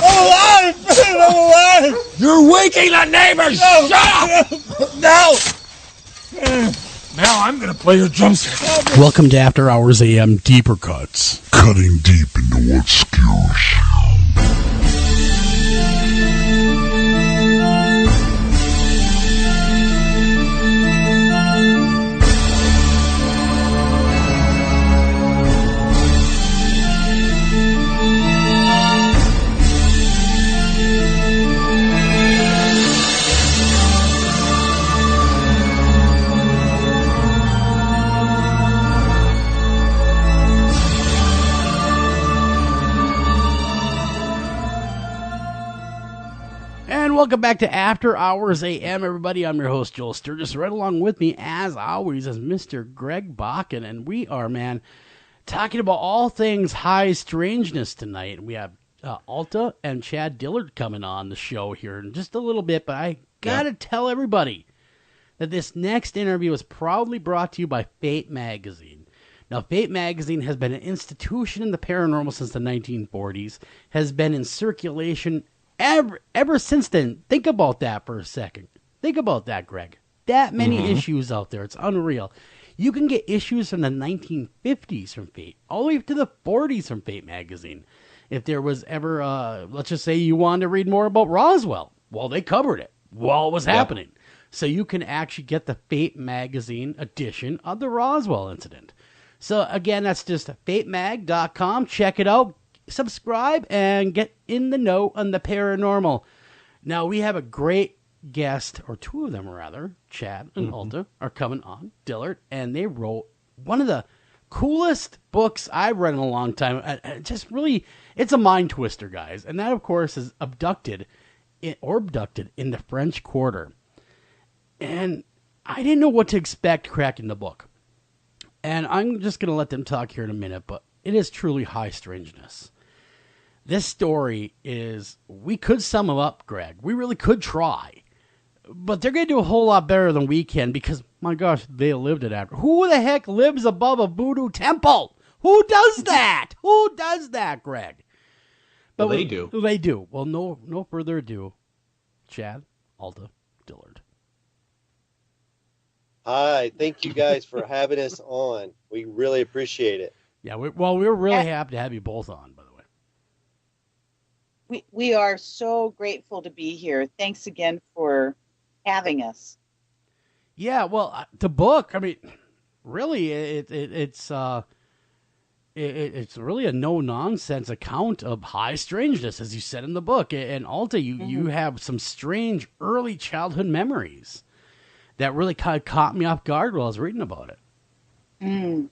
I'm alive! I'm alive! You're waking the neighbors! No. Shut up! No! Now I'm gonna play your drum set.
Welcome to After Hours AM Deeper Cuts.
Cutting deep into what skews.
welcome back to After Hours AM, everybody. I'm your host, Joel Sturgis. Right along with me, as always, is Mr. Greg Bakun, and we are, talking about all things high strangeness tonight. We have Alta and Chad Dillard coming on the show here in just a little bit, but I gotta tell everybody that this next interview is proudly brought to you by Fate Magazine. Now, Fate Magazine has been an institution in the paranormal since the 1940s, has been in circulation ever since then. Think about that for a second. Think about that, Greg. That many issues out there. It's unreal. You can get issues from the 1950s from Fate, all the way up to the 40s from Fate Magazine. If there was ever, let's just say you wanted to read more about Roswell, well, they covered it while it was happening. So you can actually get the Fate Magazine edition of the Roswell incident. So again, that's just fatemag.com. Check it out. Subscribe and get in the know on the paranormal. Now, we have a great guest, or two of them rather, Chad and Alta, are coming on, Dillard, and they wrote one of the coolest books I've read in a long time. Just really, it's a mind twister, guys. And that, of course, is Abducted in the French Quarter. And I didn't know what to expect cracking the book. And I'm just going to let them talk here in a minute, but it is truly high strangeness. This story is, we could sum them up, Greg. We really could try. But they're going to do a whole lot better than we can because, my gosh, they lived it after. Who the heck lives above a voodoo temple? Who does that? Who does that, Greg? But
they do.
They do. Well, no further ادو. Chad, Alta, Dillard.
Hi, thank you guys for having us on. We really appreciate it.
Yeah, we're really happy to have you both on, by the way.
We are so grateful to be here. Thanks again for having us.
Yeah, well, the book, I mean, really, it's really a no-nonsense account of high strangeness, as you said in the book. And Alta, you have some strange early childhood memories that really kind of caught me off guard while I was reading about it.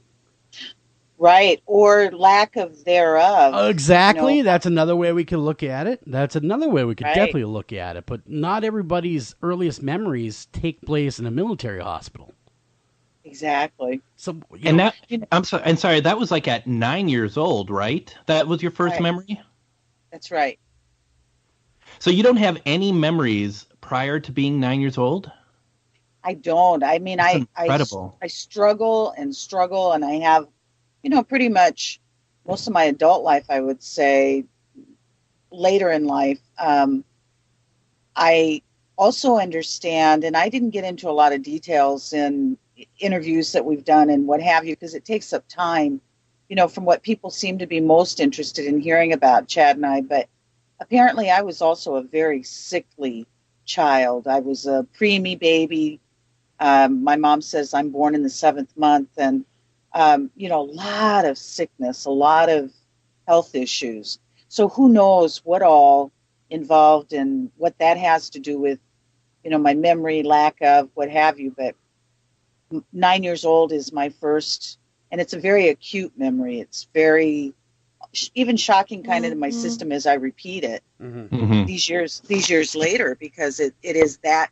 Right, or lack of thereof.
Exactly. That's another way we could look at it. Definitely look at it. But not everybody's earliest memories take place in a military hospital.
Exactly.
So,
I'm sorry. That was like at 9 years old, right? That was your first memory?
That's right.
So you don't have any memories prior to being 9 years old?
I don't. I mean, I struggle, and I have, pretty much most of my adult life, I would say, later in life. I also understand, and I didn't get into a lot of details in interviews that we've done and what have you, because it takes up time, from what people seem to be most interested in hearing about, Chad and I. But apparently I was also a very sickly child. I was a preemie baby. My mom says I'm born in the 7th month, and a lot of sickness, a lot of health issues. So who knows what all involved and what that has to do with, my memory, lack of, what have you. But 9 years old is my first, and it's a very acute memory. It's very, even shocking kind of to my system as I repeat it these years later, because it is that,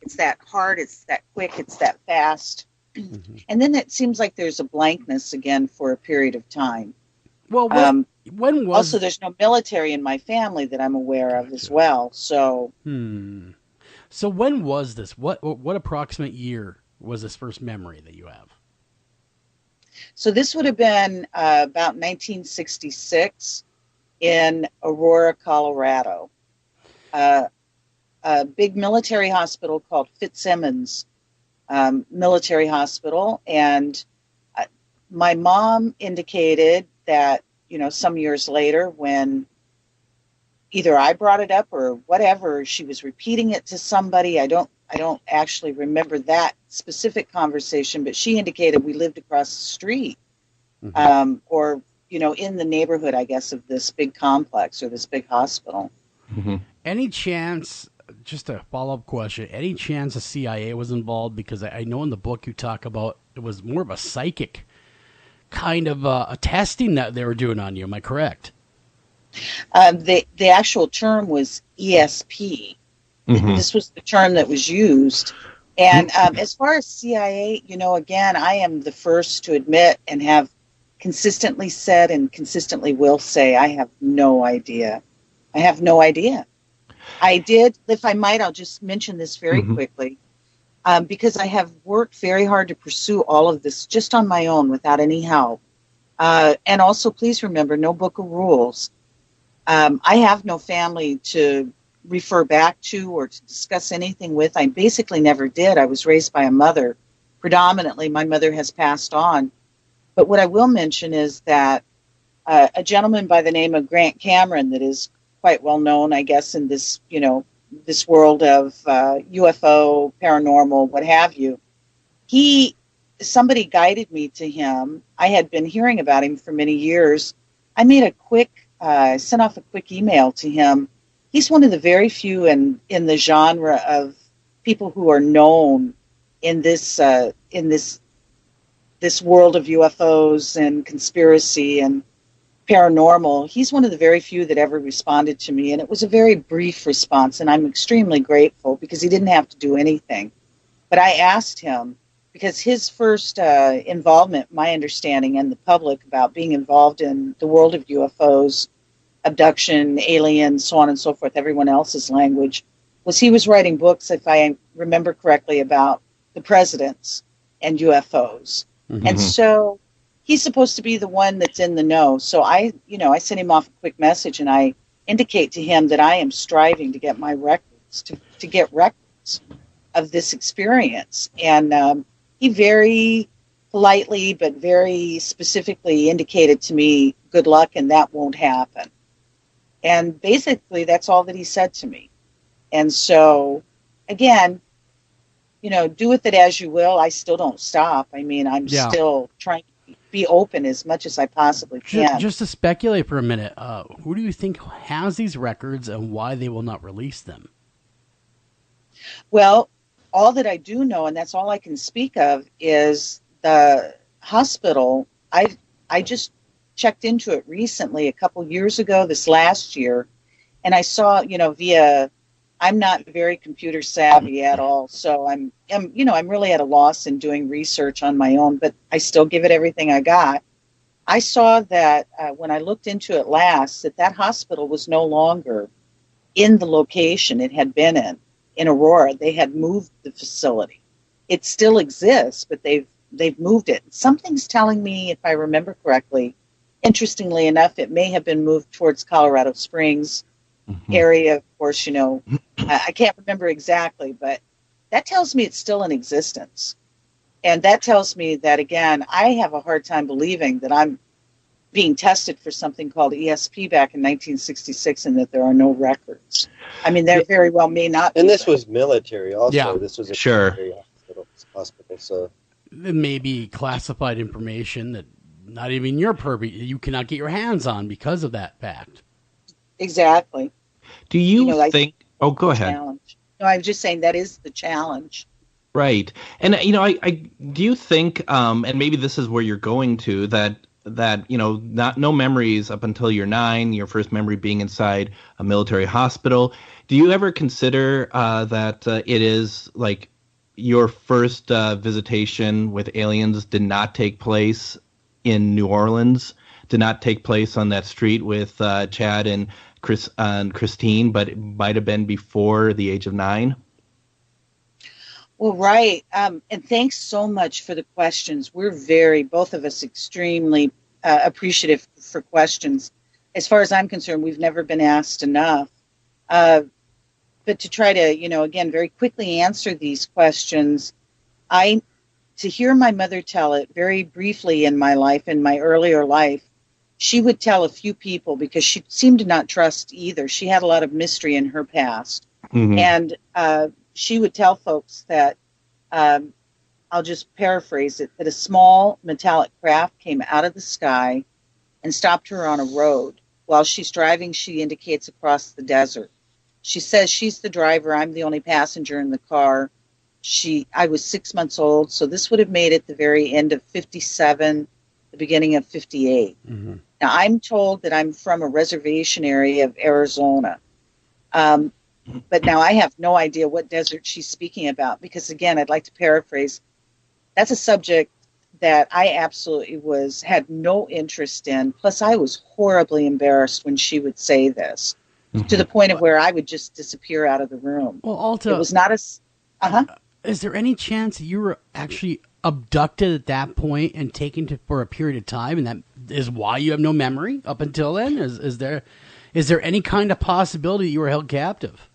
it's that hard, it's that quick, it's that fast. And then it seems like there's a blankness again for a period of time.
Well, when was...
Also, there's no military in my family that I'm aware of as well. So,
So when was this? What approximate year was this first memory that you have?
So this would have been about 1966 in Aurora, Colorado. A big military hospital called Fitzsimmons Military Hospital. And my mom indicated that, some years later when either I brought it up or whatever, she was repeating it to somebody. I don't actually remember that specific conversation, but she indicated we lived across the street or, in the neighborhood, I guess, of this big complex or this big hospital.
Any chance, just a follow-up question, any chance the CIA was involved? Because I know in the book you talk about it was more of a psychic kind of a testing that they were doing on you. Am I correct?
The actual term was ESP. This was the term that was used. And as far as CIA, again, I am the first to admit and have consistently said and consistently will say, I have no idea. I have no idea. I did, if I might, I'll just mention this very quickly, because I have worked very hard to pursue all of this just on my own without any help. And also, please remember, no book of rules. I have no family to refer back to or to discuss anything with. I basically never did. I was raised by a mother. Predominantly, my mother has passed on. But what I will mention is that a gentleman by the name of Grant Cameron, that is quite well known, I guess, in this, this world of UFO, paranormal, what have you, somebody guided me to him. I had been hearing about him for many years. I made sent off a quick email to him. He's one of the very few in the genre of people who are known in this world of UFOs and conspiracy and paranormal. He's one of the very few that ever responded to me, and it was a very brief response, and I'm extremely grateful because he didn't have to do anything. But I asked him, because his first involvement, my understanding, and the public about being involved in the world of UFOs, abduction, aliens, so on and so forth, everyone else's language, was he was writing books, if I remember correctly, about the presidents and UFOs. And so he's supposed to be the one that's in the know. So I sent him off a quick message, and I indicate to him that I am striving to get my records, to get records of this experience. And he very politely but very specifically indicated to me, good luck, and that won't happen. And basically, that's all that he said to me. And so, again, do with it as you will. I still don't stop. I mean, I'm still trying to be open as much as I possibly can.
Just to speculate for a minute, who do you think has these records and why they will not release them?
Well, all that I do know, and that's all I can speak of, is the hospital. I just checked into it recently, a couple years ago, this last year, and I saw, I'm not very computer savvy at all, so I'm really at a loss in doing research on my own, but I still give it everything I got. I saw that when I looked into it last, that hospital was no longer in the location it had been in Aurora. They had moved the facility. It still exists, but they've moved it. Something's telling me, if I remember correctly, interestingly enough, it may have been moved towards Colorado Springs area. Of course, I can't remember exactly, but that tells me it's still in existence. And that tells me that, again, I have a hard time believing that I'm being tested for something called ESP back in 1966 and that there are no records. I mean, there very well may not be.
And this was military also.
Yeah.
This was a military hospital. So
It may be classified information that not even your purview, you cannot get your hands on because of that fact.
Exactly.
Do you think... Oh, go ahead.
Challenge. No, I was just saying that is the challenge.
Right. And, I do you think, and maybe this is where you're going to, that no memories up until you're 9, your first memory being inside a military hospital. Do you ever consider that it is like your first visitation with aliens did not take place in New Orleans, did not take place on that street with Chad and Christine, but it might have been before the age of 9?
Well, right. And thanks so much for the questions. We're both of us, extremely appreciative for questions. As far as I'm concerned, we've never been asked enough. But to try to, again, very quickly answer these questions, to hear my mother tell it very briefly in my life, in my earlier life, she would tell a few people because she seemed to not trust either. She had a lot of mystery in her past. And she would tell folks that, I'll just paraphrase it, that a small metallic craft came out of the sky and stopped her on a road. While she's driving, she indicates across the desert. She says she's the driver. I'm the only passenger in the car. I was 6 months old, so this would have made it the very end of 57, the beginning of 58. Now, I'm told that I'm from a reservation area of Arizona. But now I have no idea what desert she's speaking about because, again, I'd like to paraphrase. That's a subject that I absolutely had no interest in. Plus, I was horribly embarrassed when she would say this to the point of where I would just disappear out of the room.
Well, Alta,
it was not as...
Is there any chance you were actually abducted at that point and taken for a period of time, and that is why you have no memory up until then? Is there any kind of possibility you were held captive?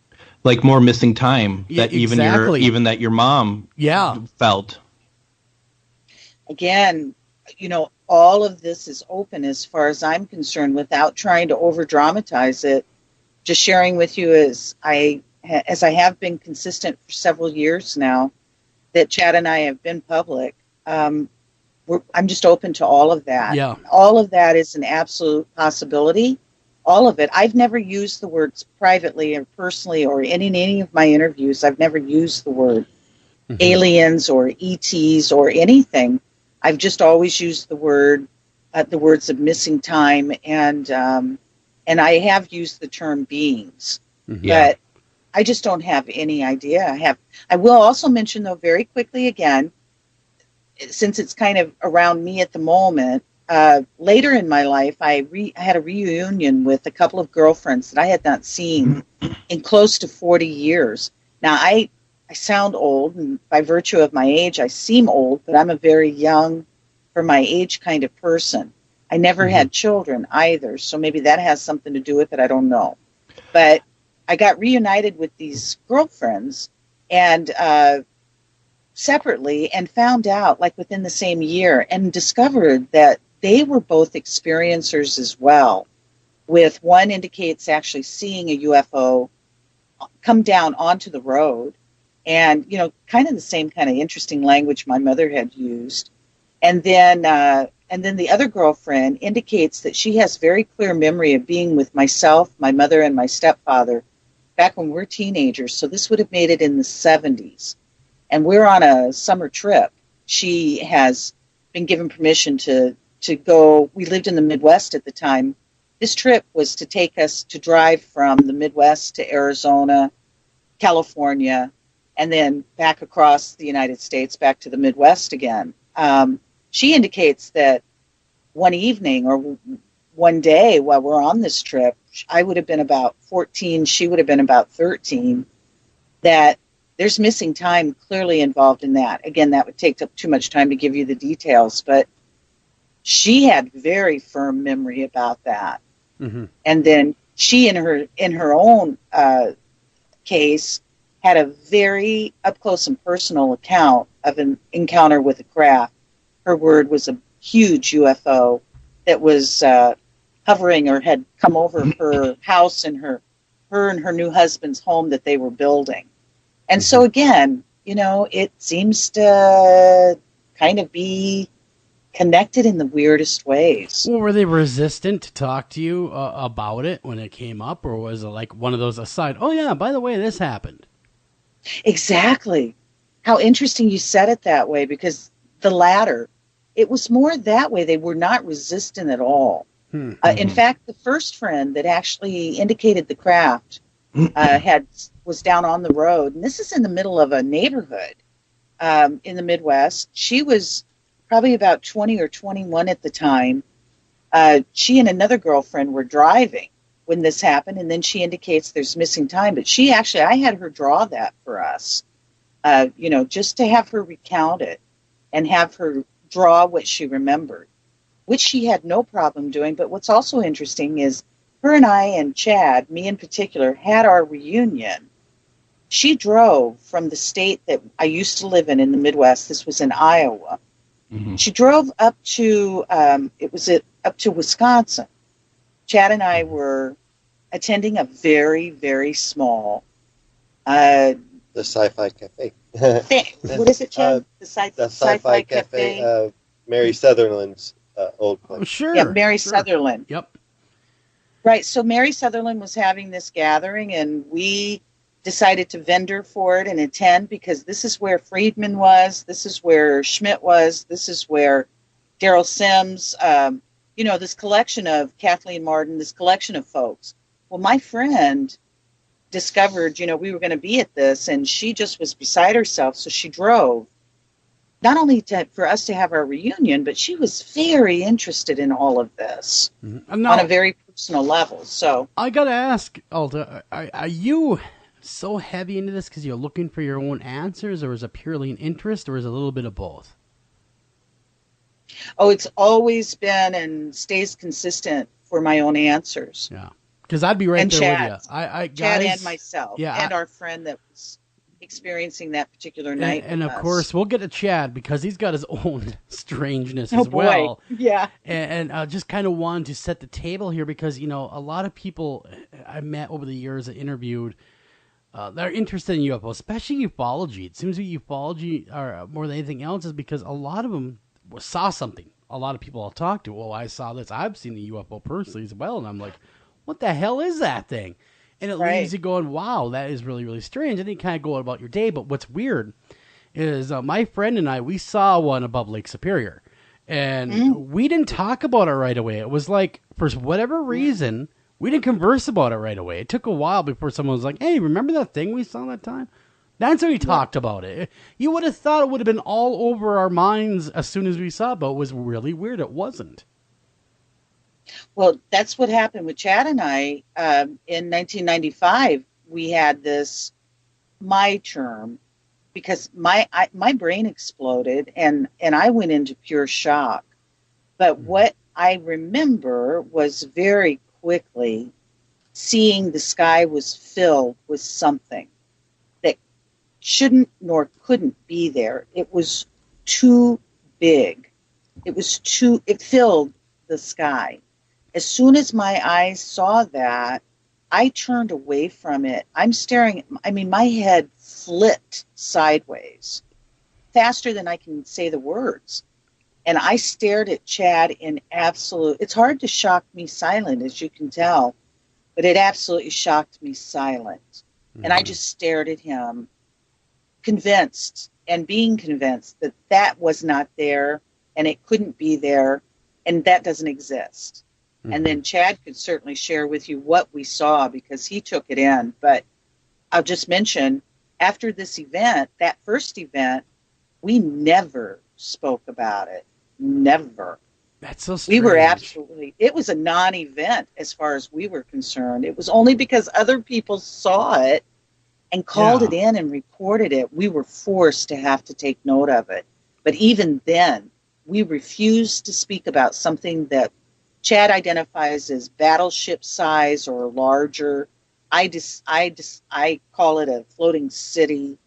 Like more missing time that
exactly.
even that your mom felt.
Again, all of this is open as far as I'm concerned without trying to over dramatize it. Just sharing with you as I have been consistent for several years now, that Chad and I have been public. I'm just open to all of that.
Yeah.
All of that is an absolute possibility. All of it. I've never used the words privately or personally or in any of my interviews. I've never used the word aliens or ETs or anything. I've just always used the words of missing time, and I have used the term beings. But I just don't have any idea. I will also mention, though, very quickly again, since it's kind of around me at the moment, later in my life, I had a reunion with a couple of girlfriends that I had not seen in close to 40 years. Now, I sound old, and by virtue of my age, I seem old, but I'm a very young, for my age, kind of person. I never had children either, so maybe that has something to do with it. I don't know. But I got reunited with these girlfriends and separately, and found out, like within the same year, and discovered that they were both experiencers as well. With one indicates actually seeing a UFO come down onto the road, and kind of the same kind of interesting language my mother had used, and then the other girlfriend indicates that she has very clear memory of being with myself, my mother, and my stepfather back when we're teenagers. So this would have made it in the 70s. And we're on a summer trip. She has been given permission to go. We lived in the Midwest at the time. This trip was to take us to drive from the Midwest to Arizona, California, and then back across the United States, back to the Midwest again. She indicates that one evening or one day while we're on this trip, I would have been about 14, she would have been about 13, that there's missing time clearly involved in that. Again, that would take up too much time to give you the details, but she had very firm memory about that. And then she, in her own case, had a very up-close and personal account of an encounter with a craft. Her word was a huge UFO that was hovering or had come over her house and her and her new husband's home that they were building. And so again, it seems to kind of be connected in the weirdest ways.
Well, were they resistant to talk to you about it when it came up, or was it like one of those aside, oh yeah, by the way, this happened?
Exactly. How interesting you said it that way, because the latter, it was more that way. They were not resistant at all. In fact, the first friend that actually indicated the craft was down on the road, and this is in the middle of a neighborhood in the Midwest. She was probably about 20 or 21 at the time. She and another girlfriend were driving when this happened, and then she indicates there's missing time. But I had her draw that for us, just to have her recount it and have her draw what she remembered, which she had no problem doing. But what's also interesting is her and I and Chad, me in particular, had our reunion. She drove from the state that I used to live in the Midwest. This was in Iowa. She drove up to up to Wisconsin. Chad and I were attending a very, very small
the Sci-Fi Cafe.
What is it, Chad?
The Sci-Fi Cafe. Mary Sutherland's old place.
Oh, sure.
Yeah, Mary Sutherland.
Yep.
Right. So Mary Sutherland was having this gathering, and we decided to vendor for it and attend, because this is where Friedman was. This is where Schmidt was. This is where Daryl Sims, this collection of Kathleen Martin, this collection of folks. Well, my friend discovered, we were going to be at this, and she just was beside herself. So she drove, not only for us to have our reunion, but she was very interested in all of this on a very personal level. So
I got to ask, Alta, are you so heavy into this because you're looking for your own answers, or is it purely an interest, or is it a little bit of both?
Oh, it's always been and stays consistent for my own answers.
Yeah, because I'd be right
and
there
Chad,
with you.
Chad
guys,
and myself,
yeah,
and our friend that was experiencing that particular night.
And of course, we'll get to Chad because he's got his own strangeness
oh,
as
boy.
well.
Yeah.
And just kind of wanted to set the table here because, a lot of people I met over the years that interviewed, they're interested in UFOs, especially ufology. It seems that ufology, or more than anything else, is because a lot of them saw something. A lot of people I'll talk to, I saw this. I've seen the UFO personally as well. And I'm like, what the hell is that thing? And it leaves you going, wow, that is really, really strange. And then you kind of go about your day. But what's weird is my friend and I, we saw one above Lake Superior. And we didn't talk about it right away. It was like, for whatever reason, we didn't converse about it right away. It took a while before someone was like, hey, remember that thing we saw that time? That's when we talked about it. You would have thought it would have been all over our minds as soon as we saw it, but it was really weird. It wasn't.
Well, that's what happened with Chad and I. In 1995, we had this, my term, because my brain exploded and I went into pure shock. But what I remember was very quickly seeing the sky was filled with something that shouldn't nor couldn't be there. It was too big. It filled the sky. As soon as my eyes saw that, I turned away from it. I'm staring, my head flipped sideways faster than I can say the words. And I stared at Chad in it's hard to shock me silent, as you can tell, but it absolutely shocked me silent. Mm-hmm. And I just stared at him, being convinced that that was not there and it couldn't be there and that doesn't exist. Mm-hmm. And then Chad could certainly share with you what we saw because he took it in. But I'll just mention, after this event, that first event, we never spoke about it. Never.
That's so strange.
We were it was a non-event as far as we were concerned. It was only because other people saw it and called it in and reported it. We were forced to have to take note of it. But even then, we refused to speak about something that Chad identifies as battleship size or larger. I call it a floating city,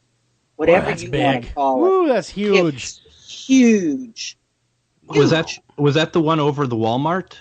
whatever you want to call it.
Ooh, that's huge.
It's huge.
Was that the one over the Walmart?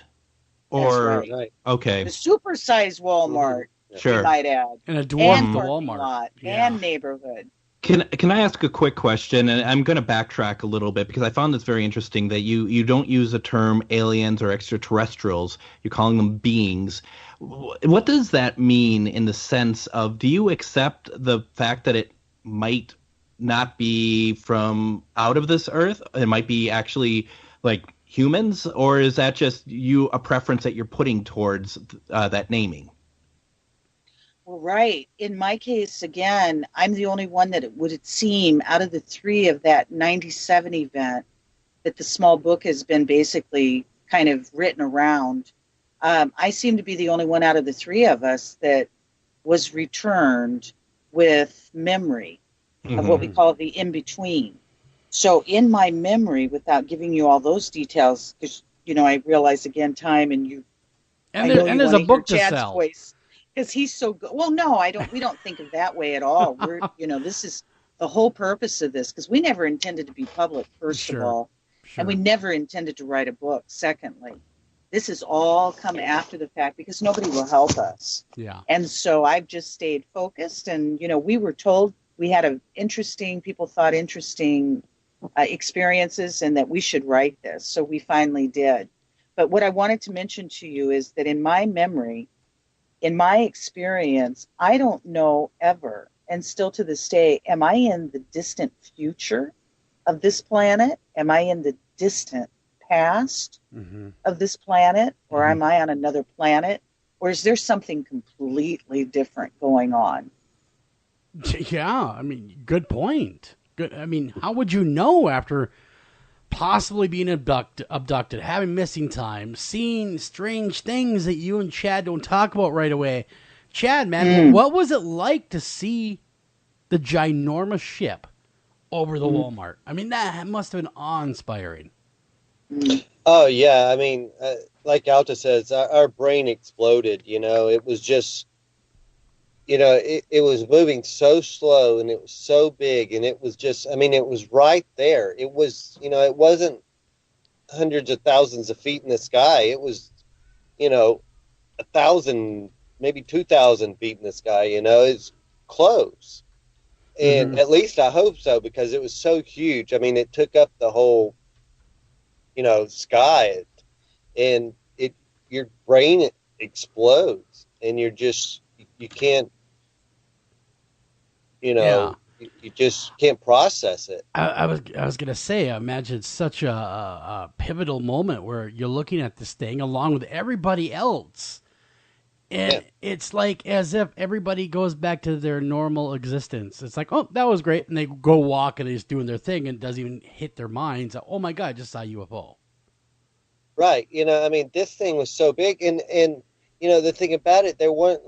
Or
that's right.
Okay,
the supersized Walmart.
Sure,
you might add,
and a dwarf
and
Walmart
lot, and neighborhood.
Can I ask a quick question? And I'm going to backtrack a little bit because I found this very interesting that you don't use the term aliens or extraterrestrials. You're calling them beings. What does that mean in the sense of, do you accept the fact that it might not be from out of this earth? It might be actually like humans, or is that just a preference that you're putting towards that naming?
Well, right. In my case, again, I'm the only one that it would seem out of the three of that 97 event that the small book has been basically kind of written around. I seem to be the only one out of the three of us that was returned with memory of what we call the in-between. So in my memory, without giving you all those details, because, I realize again, time and you...
And there's a book to sell.
Voice, because he's so good. Well, no, we don't think of that way at all. We're, this is the whole purpose of this, because we never intended to be public, first of all, and we never intended to write a book, secondly. This has all come after the fact because nobody will help us.
Yeah.
And so I've just stayed focused, and, we were told we had people thought interesting experiences and that we should write this. So we finally did. But what I wanted to mention to you is that in my memory, in my experience, I don't know ever, and still to this day, am I in the distant future of this planet? Am I in the distant past of this planet? Or am I on another planet? Or is there something completely different going on?
Yeah, I mean, good point. Good. I mean, how would you know after possibly being abducted, having missing time, seeing strange things that you and Chad don't talk about right away? Chad, man, what was it like to see the ginormous ship over the Walmart? I mean, that must have been awe-inspiring.
Oh, yeah. I mean, like Alta says, our brain exploded. It was just, it was moving so slow and it was so big and it was just, I mean, it was right there. It was, it wasn't hundreds of thousands of feet in the sky. It was, 1,000, maybe 2,000 feet in the sky, it's close. And at least I hope so, because it was so huge. I mean, it took up the whole, sky, and your brain explodes, and you can't, you just can't process it.
I was gonna say, I imagine it's such a pivotal moment where you're looking at this thing along with everybody else, and it's like as if everybody goes back to their normal existence. It's like, oh, that was great, and they go walk and they're just doing their thing, and it doesn't even hit their minds. Oh my God, I just saw a UFO.
Right. I mean, this thing was so big, and the thing about it, there weren't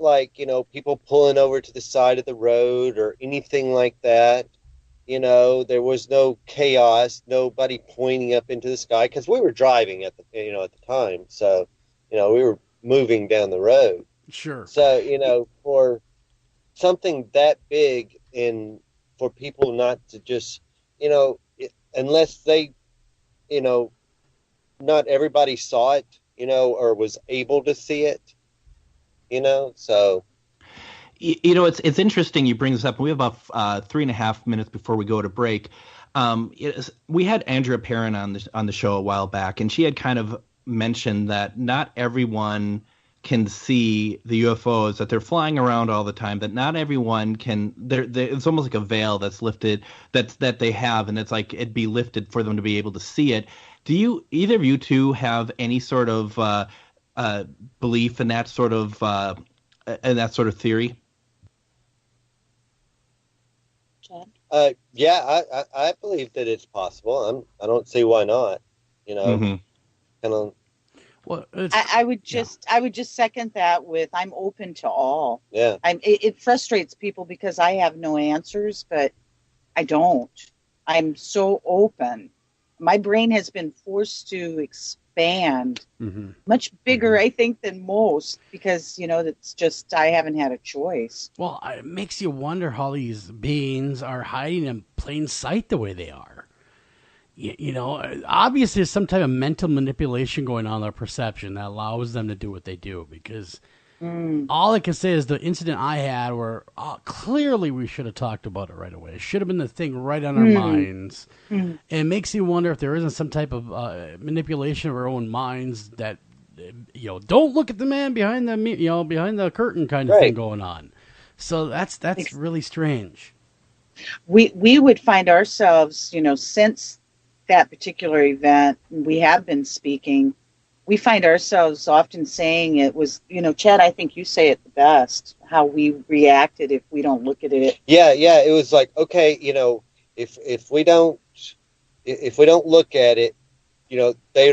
people pulling over to the side of the road or anything like that. There was no chaos, nobody pointing up into the sky, because we were driving at the time. So, we were moving down the road.
Sure.
So, for something that big, and for people not to just, unless they, not everybody saw it, or was able to see it, so.
It's interesting you bring this up. We have about 3.5 minutes before we go to break. We had Andrea Perrin on the show a while back, and she had kind of mentioned that not everyone can see the UFOs, that they're flying around all the time, that not everyone can. It's almost like a veil that's lifted, that they have, and it's like it'd be lifted for them to be able to see it. Do either of you two have any sort of belief in that sort of theory?
Yeah, I believe that it's possible. I don't see why not. Kind of.
Well,
I would just second that with, I'm open to all.
Yeah.
It frustrates people because I have no answers, but I don't. I'm so open. My brain has been forced to expand much bigger, I think, than most, because, it's just, I haven't had a choice.
Well, it makes you wonder how these beings are hiding in plain sight the way they are. Obviously there's some type of mental manipulation going on in their perception that allows them to do what they do, because all I can say is the incident I had where clearly we should have talked about it right away. It should have been the thing right on our minds. And it makes you wonder if there isn't some type of manipulation of our own minds that, don't look at the man behind the, behind the curtain kind of thing going on. So that's really strange.
We would find ourselves, since that particular event, we have been speaking, we find ourselves often saying it was, Chad, I think you say it the best, how we reacted if we don't look at it.
Yeah. It was like, okay, if we don't look at it, they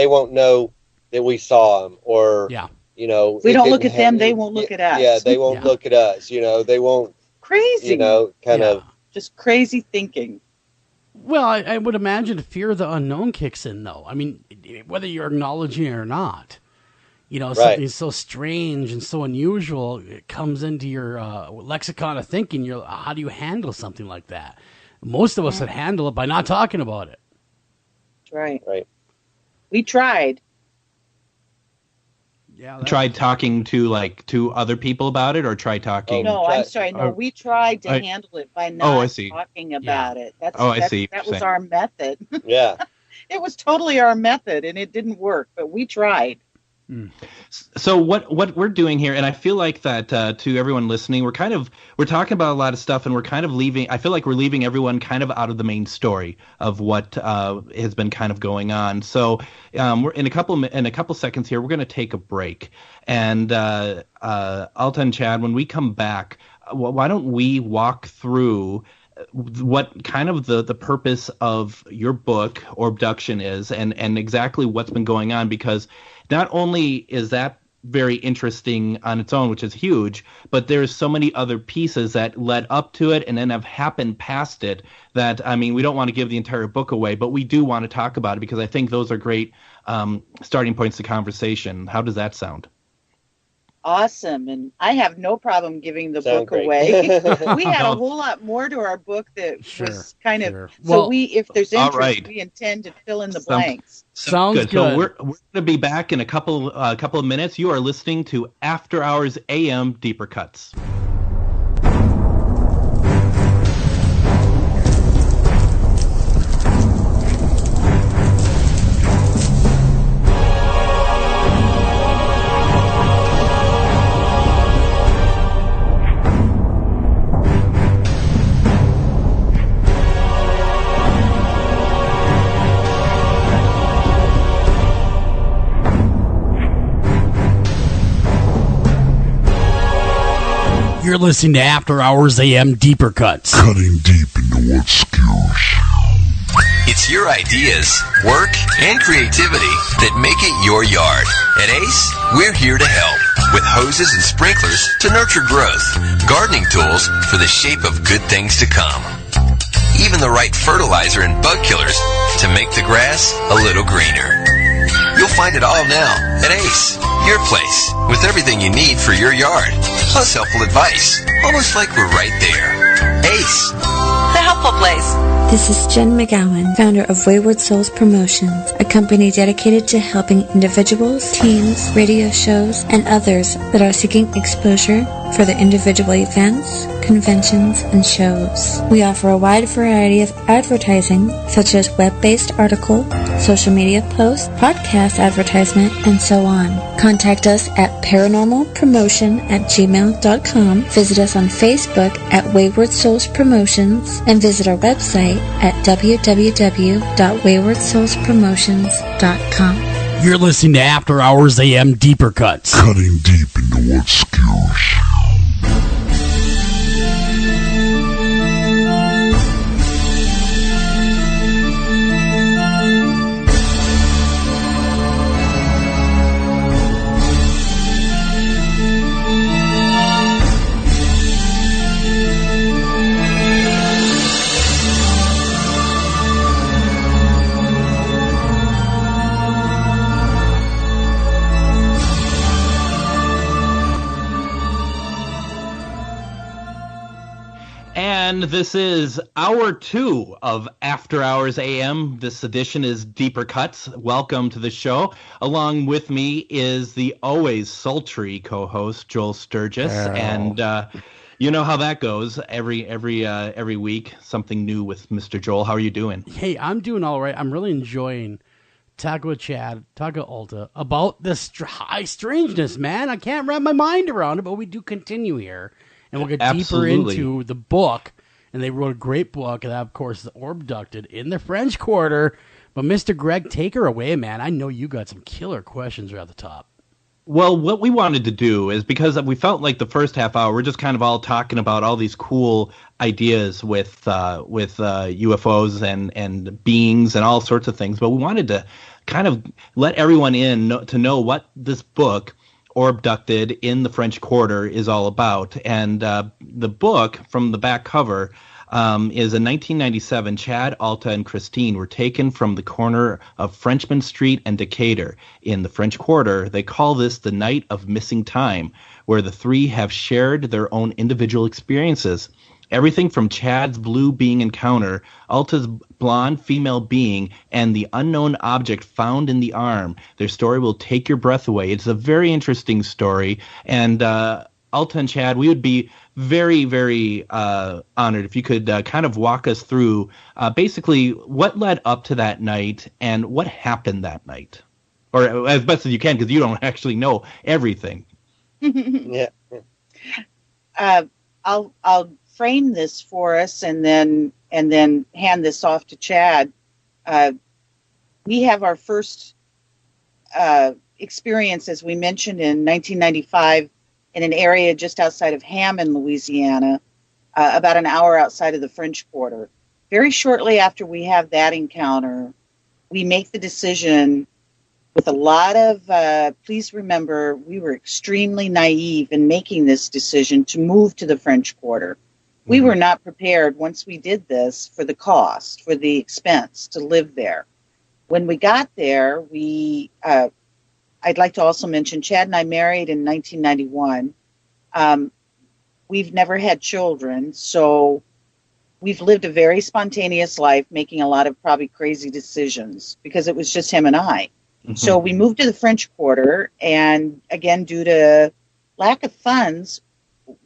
won't know that we saw them, or,
we don't look at them, they won't look at us.
Yeah, they won't look at us, they won't.
Crazy.
Kind of.
Just crazy thinking.
Well, I would imagine fear of the unknown kicks in, though. I mean, whether you're acknowledging it or not, something so strange and so unusual, it comes into your lexicon of thinking. How do you handle something like that? Most of us would handle it by not talking about it.
Right. We tried.
Yeah.
Tried talking to other people about it, or try talking?
No, I'm sorry. No, we tried to handle it by not talking about it.
I see.
That was our method.
Yeah.
It was totally our method, and it didn't work, but we tried.
So what we're doing here, and I feel like that to everyone listening, we're talking about a lot of stuff, and we're kind of leaving. I feel like we're leaving everyone kind of out of the main story of what has been kind of going on. So we're in a couple seconds here. We're going to take a break, and Alta and Chad, when we come back, why don't we walk through what kind of the purpose of your book ORBDUCTED is, and exactly what's been going on, because not only is that very interesting on its own, which is huge, but there's so many other pieces that led up to it and then have happened past it that, I mean, we don't want to give the entire book away, but we do want to talk about it because I think those are great starting points to conversation. How does that sound?
Awesome. And I have no problem giving the book
great.
away. We had a whole lot more to our book that was kind of, so if there's interest, we intend to fill in the blanks.
Sounds good.
So we're going to be back in a couple of minutes. You are listening to After Hours AM Deeper Cuts.
You're listening to After Hours AM Deeper Cuts.
Cutting deep into what skews.
It's your ideas, work, and creativity that make it your yard. At ACE, we're here to help with hoses and sprinklers to nurture growth, gardening tools for the shape of good things to come, even the right fertilizer and bug killers to make the grass a little greener. You'll find it all now at ACE, your place, with everything you need for your yard, plus helpful advice, almost like we're right there. ACE,
the helpful place.
This is Jen McGowan, founder of Wayward Souls Promotions, a company dedicated to helping individuals, teams, radio shows, and others that are seeking exposure for their individual events, conventions, and shows. We offer a wide variety of advertising, such as web-based article, social media posts, podcast advertisement, and so on. Contact us at paranormalpromotion@gmail.com, visit us on Facebook at Wayward Souls Promotions, and visit our website at www.waywardsoulspromotions.com.
You're listening to After Hours AM Deeper Cuts.
Cutting deep into what skews.
And this is hour 2 of After Hours AM. This edition is Deeper Cuts. Welcome to the show. Along with me is the always sultry co-host, Joel Sturgis. Oh. And you know how that goes. Every week, something new with Mr. Joel. How are you doing?
Hey, I'm doing all right. I'm really enjoying talking with Chad, talking with Alta about this high strangeness, man. I can't wrap my mind around it, but we do continue here. And we'll get deeper into the book. And they wrote a great book, and that, of course, is ORBDUCTED in the French Quarter. But Mr. Greg, take her away, man. I know you got some killer questions right at the top.
Well, what we wanted to do is, because we felt like the first half hour, we're just kind of all talking about all these cool ideas with UFOs and beings and all sorts of things. But we wanted to kind of let everyone in to know what this book, ORBDUCTED in the French Quarter, is all about. And the book, from the back cover, is in 1997. Chad, Alta, and Christine were taken from the corner of Frenchman Street and Decatur in the French Quarter. They call this the night of missing time, where the three have shared their own individual experiences. Everything from Chad's blue being encounter, Alta's blonde female being, and the unknown object found in the arm. Their story will take your breath away. It's a very interesting story. And Alta and Chad, we would be very, very honored if you could kind of walk us through basically what led up to that night and what happened that night. or as best as you can, because you don't actually know everything.
Yeah.
I'll frame this for us and then hand this off to Chad. We have our first experience, as we mentioned, in 1995 in an area just outside of Hammond, Louisiana, about an hour outside of the French Quarter. Very shortly after we have that encounter, we make the decision with a lot of, please remember, we were extremely naive in making this decision to move to the French Quarter. We were not prepared, once we did this, for the cost, for the expense to live there. When we got there, I'd like to also mention, Chad and I married in 1991. We've never had children, so we've lived a very spontaneous life, making a lot of probably crazy decisions because it was just him and I. So we moved to the French Quarter, and again, due to lack of funds,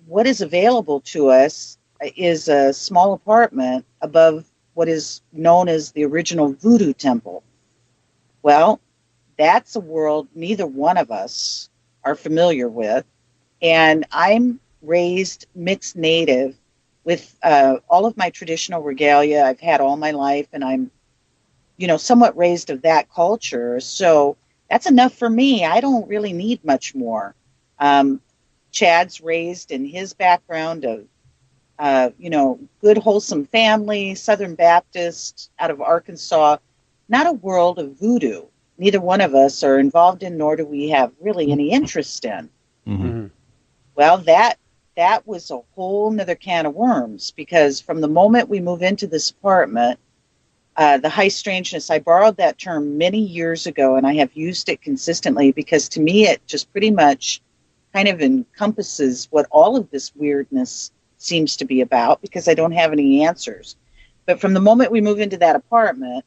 what is available to us is a small apartment above what is known as the original Voodoo Temple. Well, that's a world neither one of us are familiar with, and I'm raised mixed native with all of my traditional regalia I've had all my life, and I'm somewhat raised of that culture. So that's enough for me. I don't really need much more. Chad's raised in his background of, good, wholesome family, Southern Baptist out of Arkansas, not a world of voodoo. Neither one of us are involved in, nor do we have really any interest in.
Mm-hmm.
Well, that was a whole nother can of worms, because from the moment we move into this apartment, the high strangeness, I borrowed that term many years ago, and I have used it consistently because to me it just pretty much kind of encompasses what all of this weirdness seems to be about, because I don't have any answers. But from the moment we move into that apartment,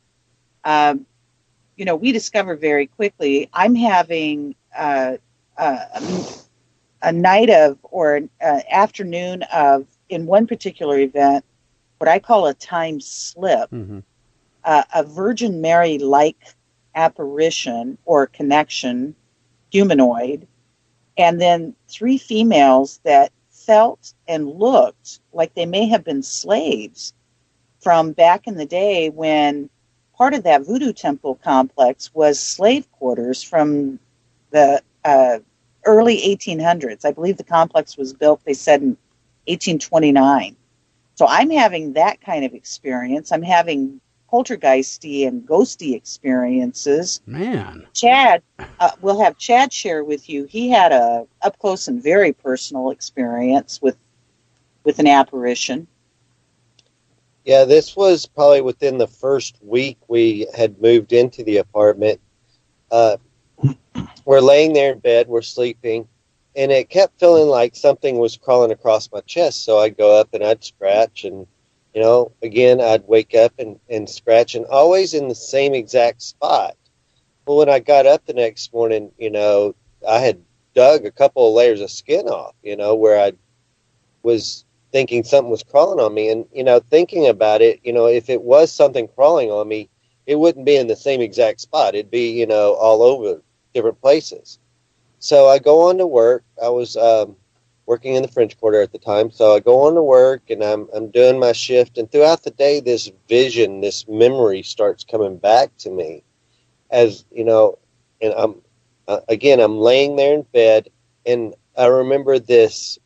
we discover very quickly I'm having a night of, or an afternoon of, in one particular event, what I call a time slip.
Mm-hmm.
A Virgin Mary-like apparition or connection, humanoid, and then 3 females that felt and looked like they may have been slaves from back in the day when part of that Voodoo Temple complex was slave quarters from the early 1800s. I believe the complex was built, they said, in 1829. So I'm having that kind of experience. I'm having poltergeisty and ghosty experiences.
Man.
Chad, we'll have Chad share with you. He had a up close and very personal experience with an apparition.
Yeah, this was probably within the first week we had moved into the apartment. We're laying there in bed, we're sleeping, and it kept feeling like something was crawling across my chest. So I'd go up and I'd scratch, and again, I'd wake up and scratch, and always in the same exact spot. Well, when I got up the next morning, I had dug a couple of layers of skin off, where I was thinking something was crawling on me. And, thinking about it, if it was something crawling on me, it wouldn't be in the same exact spot. It'd be, all over different places. So I go on to work. I was working in the French Quarter at the time. So I go on to work, and I'm doing my shift. And throughout the day, this vision, this memory starts coming back to me as, and I'm laying there in bed, and I remember this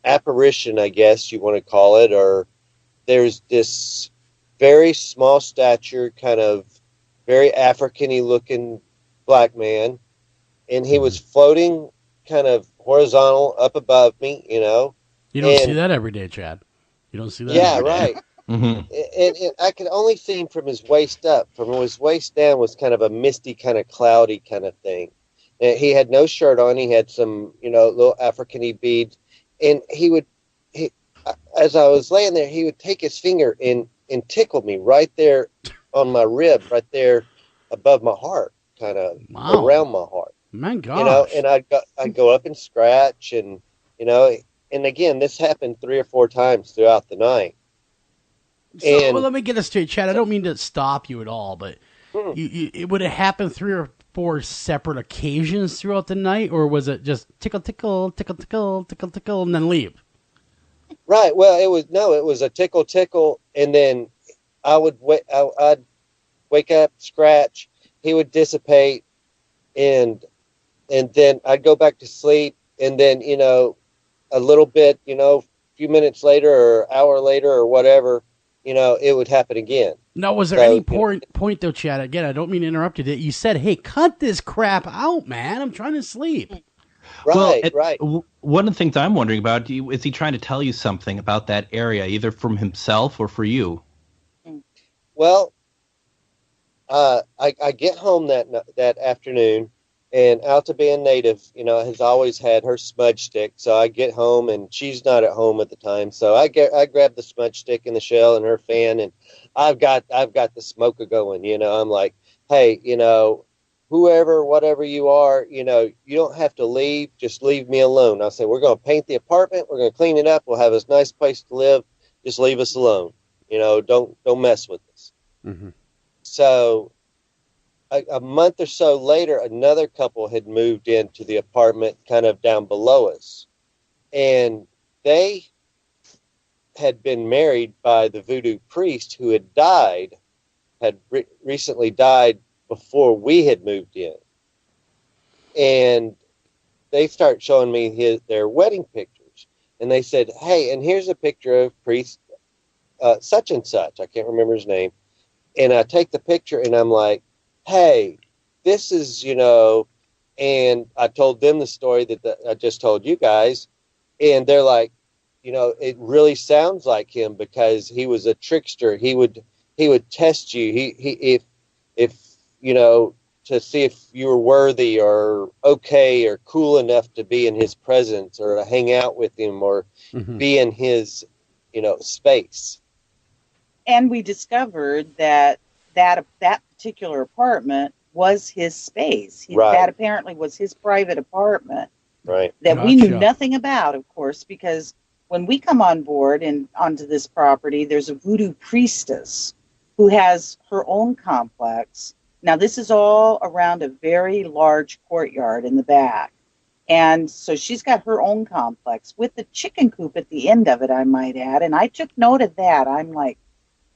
apparition, I guess you want to call it, or there's this very small stature, kind of very African-y looking black man, and he was floating kind of horizontal up above me,
You don't see that every day, Chad. You don't see that every day.
Right.
Mm-hmm.
And I could only see him from his waist up. From his waist down was kind of a misty, kind of cloudy kind of thing. And he had no shirt on. He had some, little African-y beads. And as I was laying there, he would take his finger and tickle me right there on my rib, right there above my heart, kind of around my heart.
My gosh.
And I'd go up and scratch, and and again, this happened 3 or 4 times throughout the night.
So, well, let me get this straight, Chad. I don't mean to stop you at all, but it would have happened 3 or 4 separate occasions throughout the night, or was it just tickle, tickle, tickle, tickle, tickle, tickle, and then leave?
Right. Well, it was a tickle, tickle, and then I'd wake up, scratch, he would dissipate, and then I'd go back to sleep, and then, a little bit, a few minutes later or hour later or whatever, it would happen again.
Now, was there any point, though, Chad? Again, I don't mean to interrupt you. That you said, hey, cut this crap out, man. I'm trying to sleep.
Right.
One of the things I'm wondering about, is he trying to tell you something about that area, either from himself or for you?
Well, I get home that afternoon, and Alta being native, has always had her smudge stick. So I get home, and she's not at home at the time. So I grab the smudge stick and the shell and her fan, and I've got the smoker going. I'm like, hey, whoever, whatever you are, you don't have to leave. Just leave me alone. I say, we're going to paint the apartment. We're going to clean it up. We'll have a nice place to live. Just leave us alone. Don't mess with us.
Mm-hmm.
So a month or so later, another couple had moved into the apartment kind of down below us. And they had been married by the voodoo priest who had recently died before we had moved in. And they start showing me their wedding pictures. And they said, hey, and here's a picture of priest such and such. I can't remember his name. And I take the picture and I'm like, hey, this is, and I told them the story that I just told you guys. And they're like, it really sounds like him because he was a trickster. He would test you. If to see if you were worthy or okay or cool enough to be in his presence or to hang out with him or be in his, space.
And we discovered that particular apartment was his space. That apparently was his private apartment.
Right.
That we knew nothing about, of course, because when we come on board and onto this property, there's a voodoo priestess who has her own complex. Now, this is all around a very large courtyard in the back. And so she's got her own complex with the chicken coop at the end of it, I might add. And I took note of that. I'm like,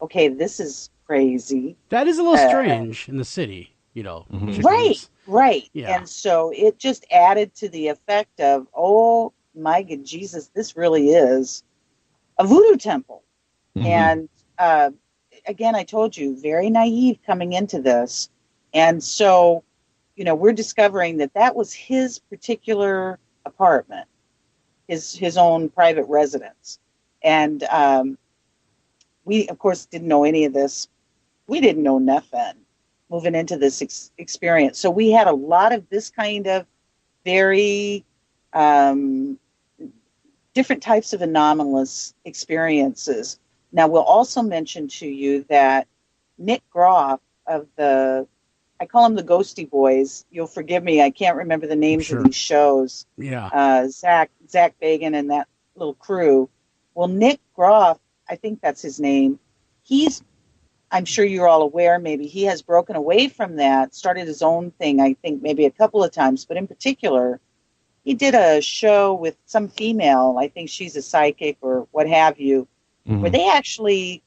okay, this is crazy.
That is a little strange in the city, chickens.
Right.
Yeah.
And so it just added to the effect of, oh my good Jesus, this really is a voodoo temple. And again, I told you, very naive coming into this. And so, we're discovering that was his particular apartment, his own private residence. And we, of course, didn't know any of this. We didn't know nothing moving into this experience. So we had a lot of this kind of very different types of anomalous experiences. Now, we'll also mention to you that Nick Groff of I call them the Ghosty Boys. You'll forgive me. I can't remember the names of these shows.
Yeah.
Zach Bagan and that little crew. Well, Nick Groff, I think that's his name. I'm sure you're all aware, maybe he has broken away from that, started his own thing, I think maybe a couple of times, but in particular, he did a show with some female, I think she's a psychic or what have you, where they actually,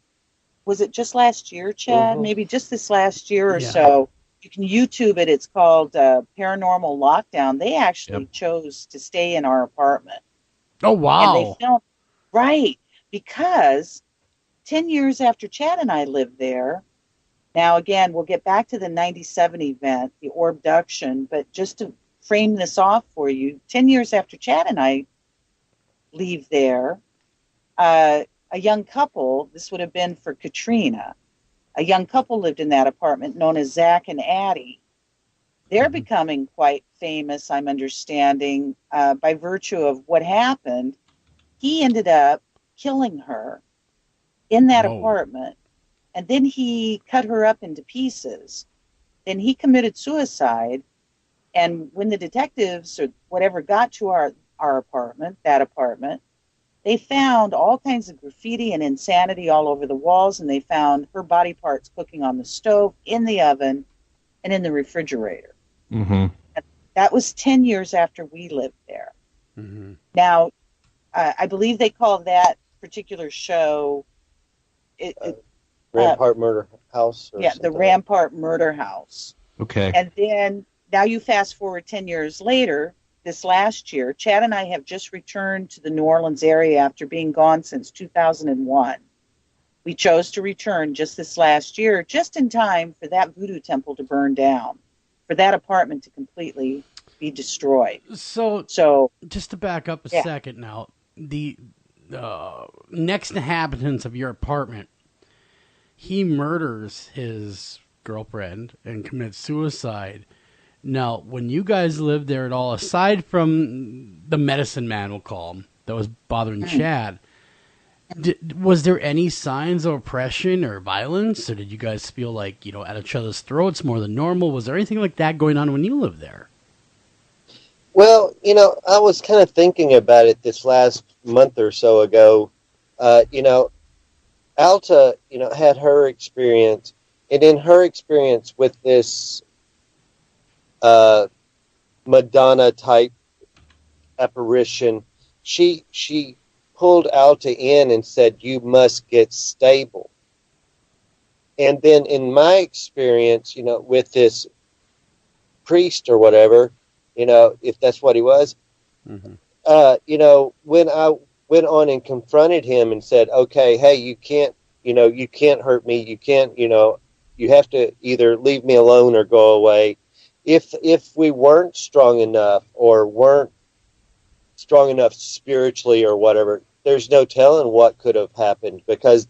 was it just last year, Chad? Maybe just this last year or so. You can YouTube it. It's called Paranormal Lockdown. They actually chose to stay in our apartment.
Oh, wow.
And they filmed, because 10 years after Chad and I lived there, now again, we'll get back to the 97 event, the ORBDUCTED, but just to frame this off for you, 10 years after Chad and I leave there, a young couple, this would have been for Katrina, a young couple lived in that apartment known as Zach and Addie. They're becoming quite famous, I'm understanding, by virtue of what happened. He ended up killing her in that apartment, and then he cut her up into pieces. Then he committed suicide, and when the detectives or whatever got to our apartment, that apartment, they found all kinds of graffiti and insanity all over the walls, and they found her body parts cooking on the stove, in the oven, and in the refrigerator.
Mm-hmm.
That was 10 years after we lived there.
Mm-hmm.
Now, I believe they call that particular show
Rampart Murder House. Or
the Rampart Murder House.
Okay.
And then now you fast forward 10 years later, this last year, Chad and I have just returned to the New Orleans area after being gone since 2001. We chose to return just this last year, just in time for that voodoo temple to burn down, for that apartment to completely be destroyed.
So just to back up a second now, the next inhabitants of your apartment, he murders his girlfriend and commits suicide. Now, when you guys lived there at all, aside from the medicine man, we'll call him, that was bothering Chad, was there any signs of oppression or violence, or did you guys feel like, at each other's throats more than normal? Was there anything like that going on when you lived there?
Well, I was kind of thinking about it this last month or so ago. Alta, had her experience, and in her experience with this Madonna-type apparition, she pulled Alta in and said, "You must get stable." And then in my experience, with this priest or whatever, if that's what he was, when I went on and confronted him and said, "Okay, hey, you can't hurt me. You can't, you have to either leave me alone or go away." If we weren't strong enough or weren't strong enough spiritually or whatever, there's no telling what could have happened, because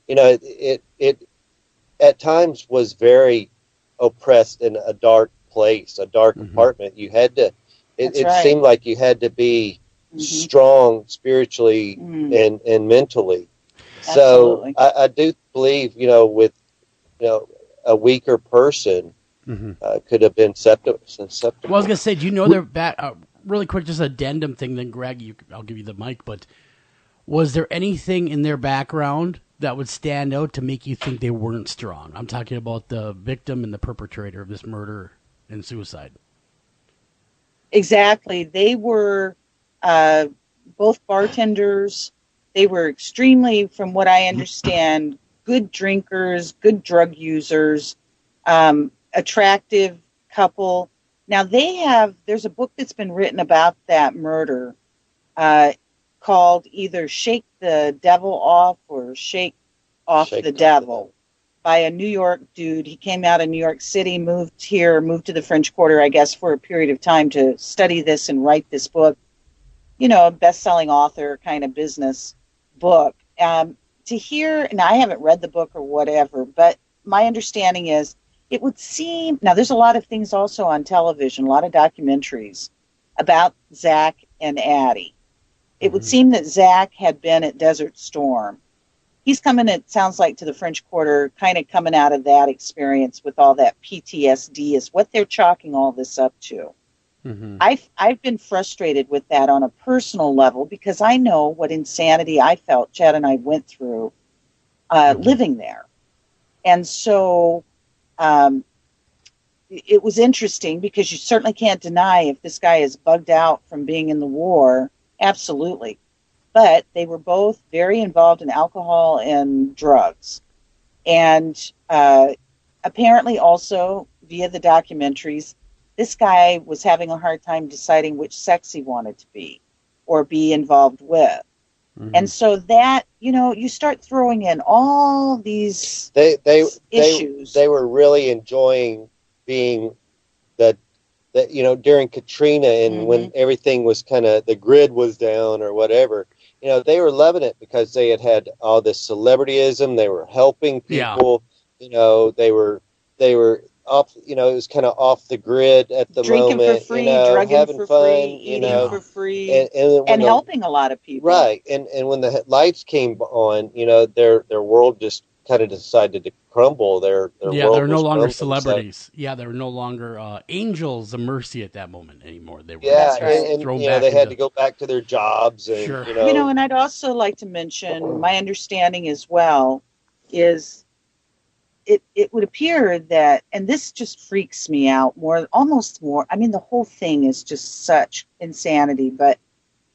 it at times was very oppressed in a dark place, a dark apartment. You had to, it seemed like you had to be strong spiritually and mentally.
Absolutely.
So I do believe, with, a weaker person, could have been susceptible.
Well, I was going to say, do you know their really quick, just addendum thing, then Greg, I'll give you the mic, but was there anything in their background that would stand out to make you think they weren't strong? I'm talking about the victim and the perpetrator of this murder and suicide.
Exactly. They were both bartenders. They were extremely, from what I understand, good drinkers, good drug users, attractive couple. Now there's a book that's been written about that murder called either Shake the Devil Off or Shake Off the Devil by a New York dude. He came out of New York City, moved to the French Quarter, I guess, for a period of time to study this and write this book. A best-selling author kind of business book. To hear, and I haven't read the book or whatever, but my understanding is it would seem, now there's a lot of things also on television, a lot of documentaries about Zach and Addie. It would seem that Zach had been at Desert Storm. He's coming, it sounds like, to the French Quarter, kind of coming out of that experience with all that PTSD is what they're chalking all this up to. I've been frustrated with that on a personal level because I know what insanity I felt, Chad and I went through living there. And so it was interesting because you certainly can't deny if this guy is bugged out from being in the war. Absolutely. But they were both very involved in alcohol and drugs. And apparently also via the documentaries, this guy was having a hard time deciding which sex he wanted to be or be involved with. And so that, you start throwing in all these issues.
They were really enjoying being during Katrina and when everything was kind of, the grid was down or whatever, they were loving it because they had all this celebrityism. They were helping people, they were off, it was kind of off the grid at the
drinking
moment,
for free, drugging
having
for
fun,
free, eating for free, and helping a lot of people.
Right. And when the lights came on, their world just kind of decided to crumble. Their world
they're no longer
crumbling,
celebrities. So. They're no longer angels of mercy at that moment anymore. They were
and
thrown back
they had to go back to their jobs. And,
Sure.
And I'd also like to mention my understanding as well is it would appear that, and this just freaks me out more. I mean, the whole thing is just such insanity. But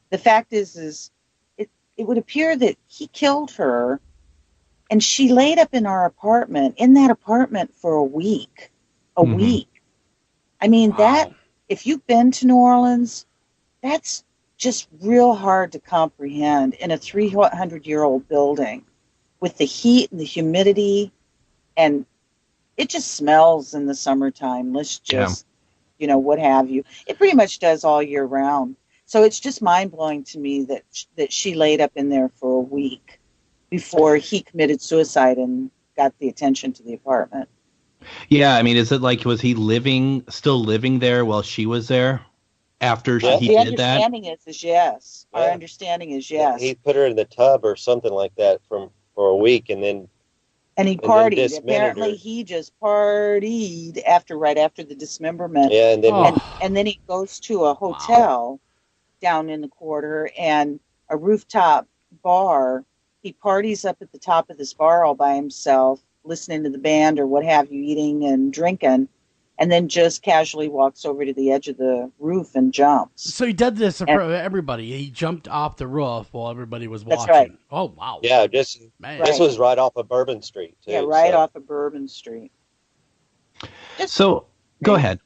the fact is it would appear that he killed her, and she laid up in that apartment for a week. A week. I mean, that, if you've been to New Orleans, that's just real hard to comprehend in a 300-year-old building with the heat and the humidity, and it just smells in the summertime. Let's just, what have you. It pretty much does all year round. So it's just mind-blowing to me that she laid up in there for a week before he committed suicide and got the attention to the apartment.
Yeah, I mean, is it like, was he still living there while she was there after he did that?
The understanding is yes.
Yeah.
Our understanding is yes.
He put her in the tub or something like that for a week, and then
he partied. Apparently, he just partied right after the dismemberment.
Yeah,
and then he goes to a hotel down in the quarter and a rooftop bar. He parties up at the top of this bar all by himself, listening to the band or what have you, eating and drinking, and then just casually walks over to the edge of the roof and jumps.
So he did this for everybody. He jumped off the roof while everybody was watching.
That's right.
Oh, wow.
Yeah, this was right off of Bourbon Street, too.
Yeah, off of Bourbon Street.
Go ahead.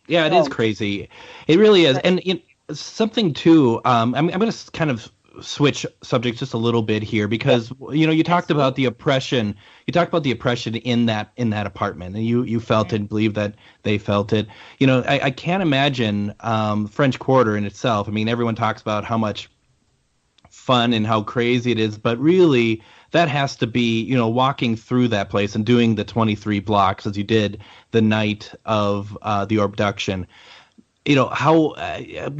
Yeah, it is crazy. It really is. And something, too, I'm going to kind of switch subjects just a little bit here, because you talked about the oppression. You talked about the oppression in that apartment, and you felt it, believe that they felt it. I can't imagine French Quarter in itself. I mean, everyone talks about how much fun and how crazy it is, but really that has to be, walking through that place and doing the 23 blocks as you did the night of the abduction. How,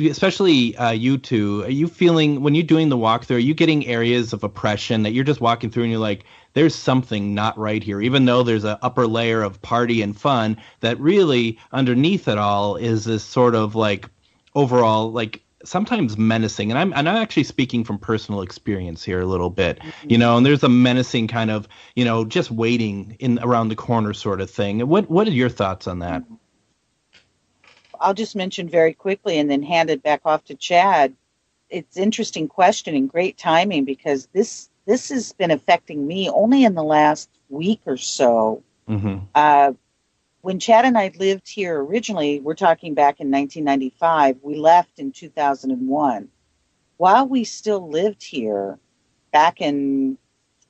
especially you two, are you feeling, when you're doing the walkthrough, are you getting areas of oppression that you're just walking through and you're like, there's something not right here, even though there's an upper layer of party and fun, that really underneath it all is this sort of like overall, like sometimes menacing. And I'm actually speaking from personal experience here a little bit, and there's a menacing kind of, just waiting around the corner sort of thing. What are your thoughts on that?
I'll just mention very quickly and then hand it back off to Chad. It's interesting question and great timing, because this has been affecting me only in the last week or so.
Mm-hmm.
When Chad and I lived here originally, we're talking back in 1995, we left in 2001. While we still lived here back in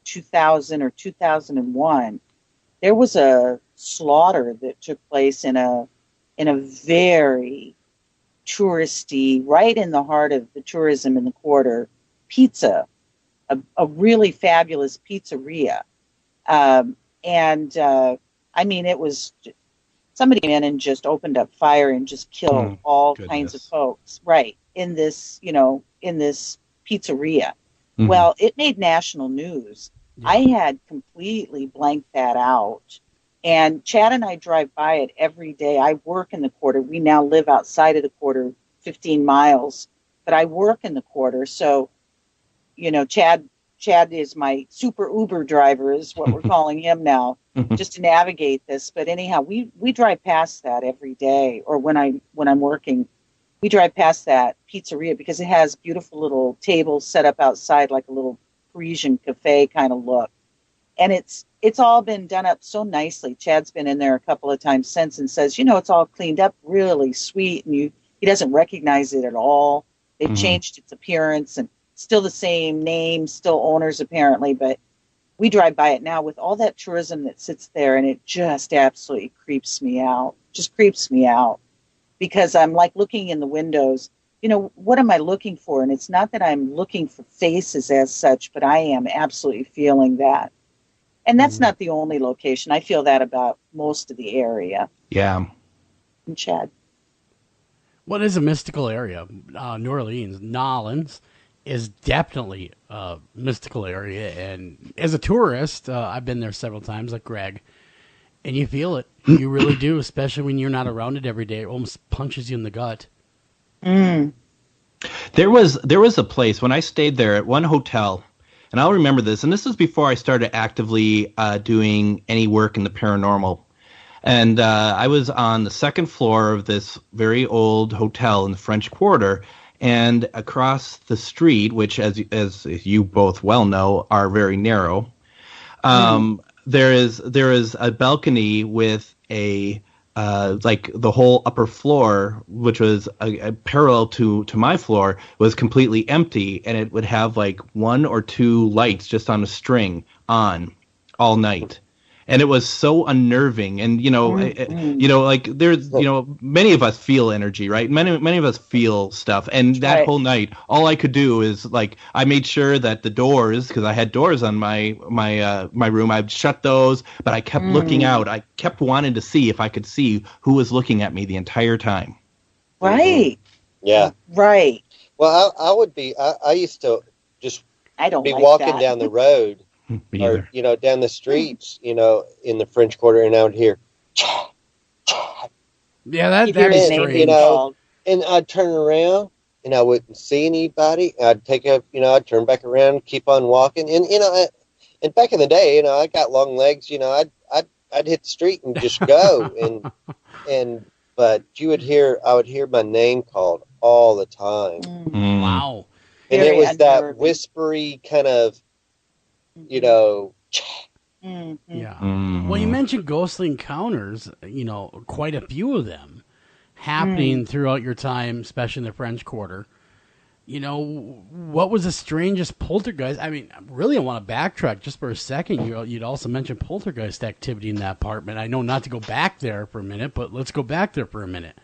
2000 or 2001, there was a slaughter that took place in a very touristy, right in the heart of the tourism in the quarter, pizza, a really fabulous pizzeria. I mean, it was, somebody came in and just opened up fire and just killed all kinds of folks, right, in this pizzeria. Mm-hmm. Well, it made national news. Yeah. I had completely blanked that out. And Chad and I drive by it every day. I work in the quarter. We now live outside of the quarter, 15 miles, but I work in the quarter. So, Chad is my super Uber driver, is what we're calling him now, just to navigate this. But anyhow, we drive past that every day, or when I'm working, we drive past that pizzeria because it has beautiful little tables set up outside, like a little Parisian cafe kind of look. And it's all been done up so nicely. Chad's been in there a couple of times since and says, it's all cleaned up really sweet, and he doesn't recognize it at all. They've changed its appearance, and still the same name, still owners apparently, but we drive by it now with all that tourism that sits there, and it just absolutely creeps me out. Just creeps me out, because I'm like looking in the windows, what am I looking for? And it's not that I'm looking for faces as such, but I am absolutely feeling that. And that's not the only location. I feel that about most of the area.
Yeah.
And Chad?
What is a mystical area? New Orleans is definitely a mystical area. And as a tourist, I've been there several times, like Greg, and you feel it. You really do, especially when you're not around it every day. It almost punches you in the gut.
There was a place when I stayed there at one hotel. And I'll remember this. And this was before I started actively doing any work in the paranormal. And I was on the second floor of this very old hotel in the French Quarter. And across the street, which, as you both well know, are very narrow, there is a balcony with a like the whole upper floor, which was a parallel to my floor, was completely empty, and it would have like 1 or 2 lights just on a string on all night. And it was so unnerving. And, like there's, many of us feel energy, right? Many of us feel stuff. And that whole night, all I could do is like, I made sure that the doors, because I had doors on my room, I'd shut those, but I kept looking out. I kept wanting to see if I could see who was looking at me the entire time.
Right.
Yeah.
Right.
Well, I used to just be walking down the road. Or, down the streets, in the French Quarter, and I would hear,
yeah, that's strange.
And I'd turn around, and I wouldn't see anybody. I'd I'd turn back around, keep on walking, and and back in the day, I got long legs, I'd hit the street and just go, but I would hear my name called all the time.
Wow.
And it was that whispery kind of.
Yeah. Well, you mentioned ghostly encounters, quite a few of them happening throughout your time, especially in the French Quarter. What was the strangest poltergeist? I mean, really, I want to backtrack just for a second. You'd also mentioned poltergeist activity in that apartment. I know not to go back there for a minute, but let's go back there for a minute.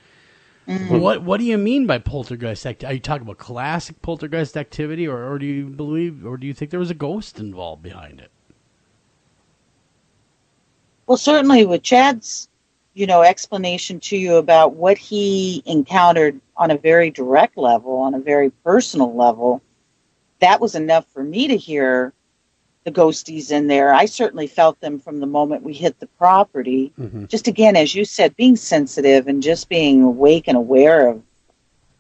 What do you mean by poltergeist activity? Are you talking about classic poltergeist activity, or do you think there was a ghost involved behind it?
Well, certainly with Chad's, explanation to you about what he encountered on a very direct level, on a very personal level, that was enough for me to hear the ghosties in there. I certainly felt them from the moment we hit the property. Just again, as you said, being sensitive and just being awake and aware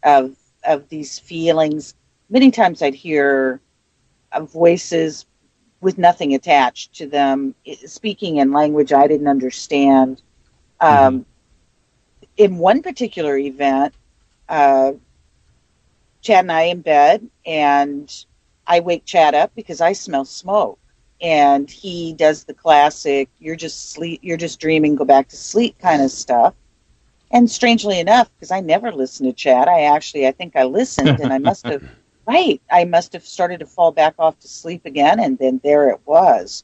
of these feelings. Many times I'd hear voices with nothing attached to them, speaking in language I didn't understand. In one particular event, Chad and I in bed, and I wake Chad up because I smell smoke, and he does the classic, you're just dreaming, go back to sleep kind of stuff. And strangely enough, because I never listened to Chad, I think I listened, and I must have started to fall back off to sleep again, and then there it was.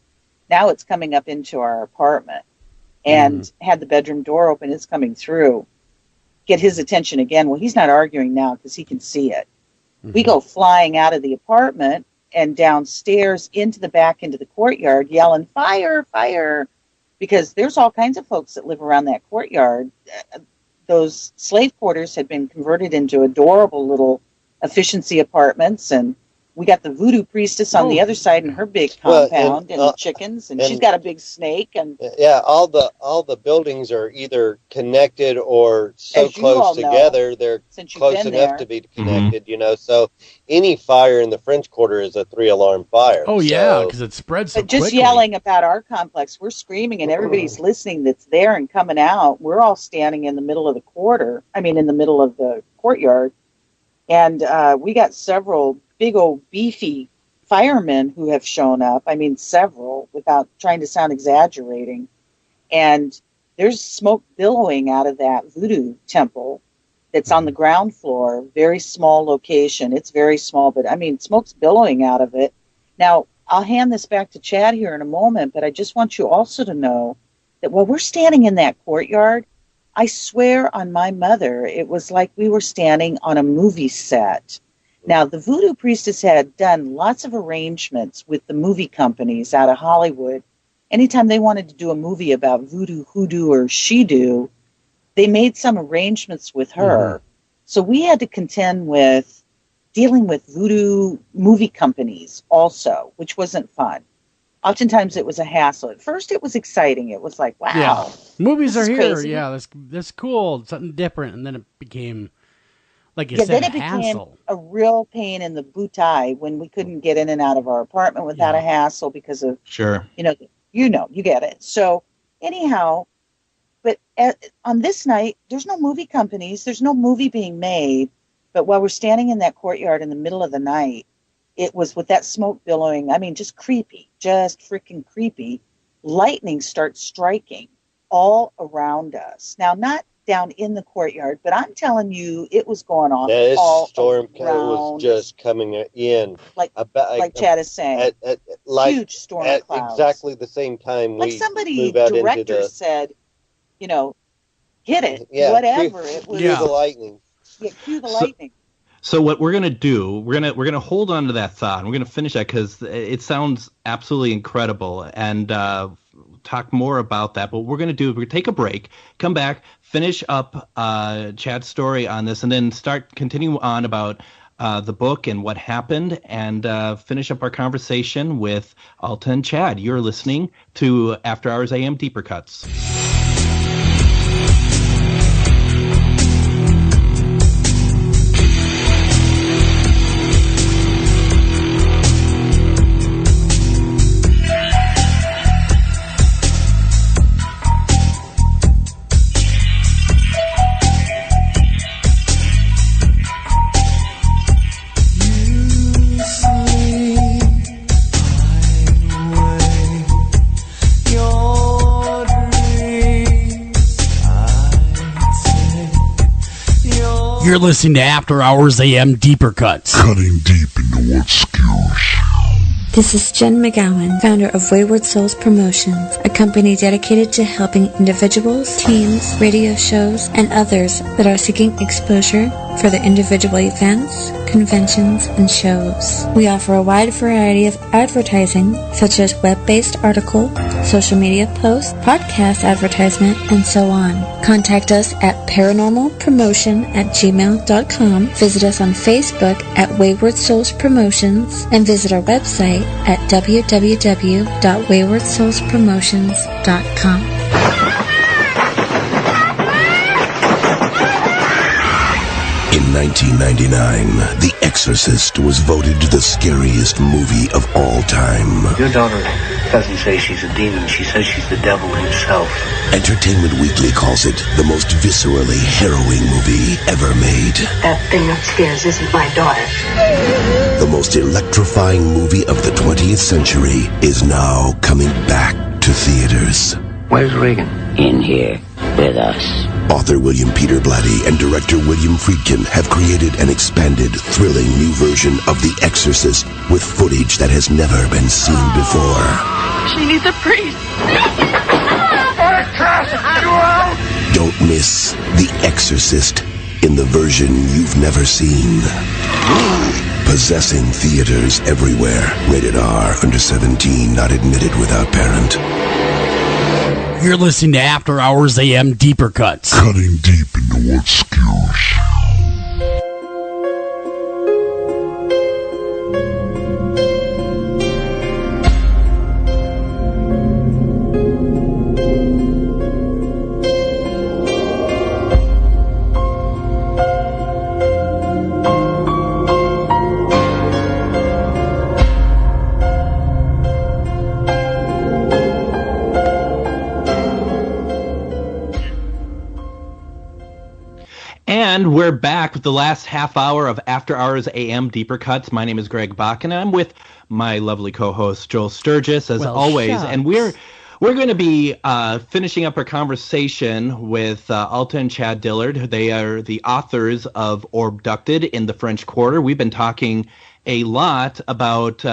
Now it's coming up into our apartment, and had the bedroom door open, it's coming through. Get his attention again. Well, he's not arguing now because he can see it. We go flying out of the apartment and downstairs into the courtyard, yelling, fire, fire, because there's all kinds of folks that live around that courtyard. Those slave quarters had been converted into adorable little efficiency apartments, and we got the voodoo priestess on the other side in her big compound, and the chickens, and she's got a big snake, and
all the buildings are either connected or so close together they're close enough to be connected. So any fire in the French Quarter is a 3-alarm fire.
Oh yeah, because it spreads so
just
quickly.
Yelling about our complex, we're screaming, and everybody's listening that's there and coming out. We're all standing in the middle of the courtyard, and we got several big old beefy firemen who have shown up. I mean, several, without trying to sound exaggerating. And there's smoke billowing out of that voodoo temple that's on the ground floor, very small location. It's very small, but I mean, smoke's billowing out of it. Now, I'll hand this back to Chad here in a moment, but I just want you also to know that while we're standing in that courtyard, I swear on my mother, it was like we were standing on a movie set. Now, the voodoo priestess had done lots of arrangements with the movie companies out of Hollywood. Anytime they wanted to do a movie about voodoo, hoodoo, or she-do, they made some arrangements with her. So we had to contend with dealing with voodoo movie companies also, which wasn't fun. Oftentimes it was a hassle. At first it was exciting. It was like, wow.
Yeah. Movies are here.
Crazy.
Yeah, that's cool. Something different. And then it became Like you
yeah,
said,
then it
a
became
hassle.
a real pain in the booty when we couldn't get in and out of our apartment without a hassle because of,
Sure.
you get it. So anyhow, but on this night, there's no movie companies, there's no movie being made. But while we're standing in that courtyard in the middle of the night, it was with that smoke billowing. I mean, just creepy, just freaking creepy. Lightning starts striking all around us. Now, not down in the courtyard, but I'm telling you, it was going on
This
all
storm
around.
was just coming in.
Like Chad is saying, huge storm
at
clouds.
exactly the same time
Like
we
somebody,
move out into
director
the...
said, hit it,
Yeah,
whatever. It was,
cue the lightning.
Yeah, cue the lightning.
So what we're gonna do, we're gonna hold on to that thought, and we're gonna finish that because it sounds absolutely incredible, and talk more about that. But what we're gonna do is we're gonna take a break, come back, finish up Chad's story on this, and then continue on about the book and what happened, and finish up our conversation with Alta and Chad. You're listening to After Hours AM Deeper Cuts.
You're listening to After Hours AM Deeper Cuts.
Cutting deep into what skews.
This is Jen McGowan, founder of Wayward Souls Promotions, a company dedicated to helping individuals, teams, radio shows, and others that are seeking exposure for their individual events, conventions, and shows. We offer a wide variety of advertising, such as web-based article, social media posts, podcast advertisement, and so on. Contact us at paranormalpromotion@gmail.com, visit us on Facebook at Wayward Souls Promotions, and visit our website at www.waywardsoulspromotions.com.
In 1999, The Exorcist was voted the scariest movie of all time.
Your daughter doesn't say she's a demon. She says she's the devil himself.
Entertainment Weekly calls it the most viscerally harrowing movie ever made.
That thing upstairs isn't my daughter.
The most electrifying movie of the 20th century is now coming back to theaters.
Where's Reagan?
In here with us.
Author William Peter Blatty and director William Friedkin have created an expanded, thrilling new version of The Exorcist with footage that has never been seen before.
She needs a priest.
I cast you out!
Don't miss The Exorcist in the version you've never seen. Possessing theaters everywhere. Rated R, under 17, not admitted without parent.
You're listening to After Hours AM Deeper Cuts.
Cutting deep into what skews.
And we're back with the last half hour of After Hours AM Deeper Cuts. My name is Greg Bakun, and I'm with my lovely co-host Joel Sturgis, as always.
Shucks.
And we're going to be finishing up our conversation with Alta and Chad Dillard. They are the authors of ORBDUCTED in the French Quarter. We've been talking a lot about,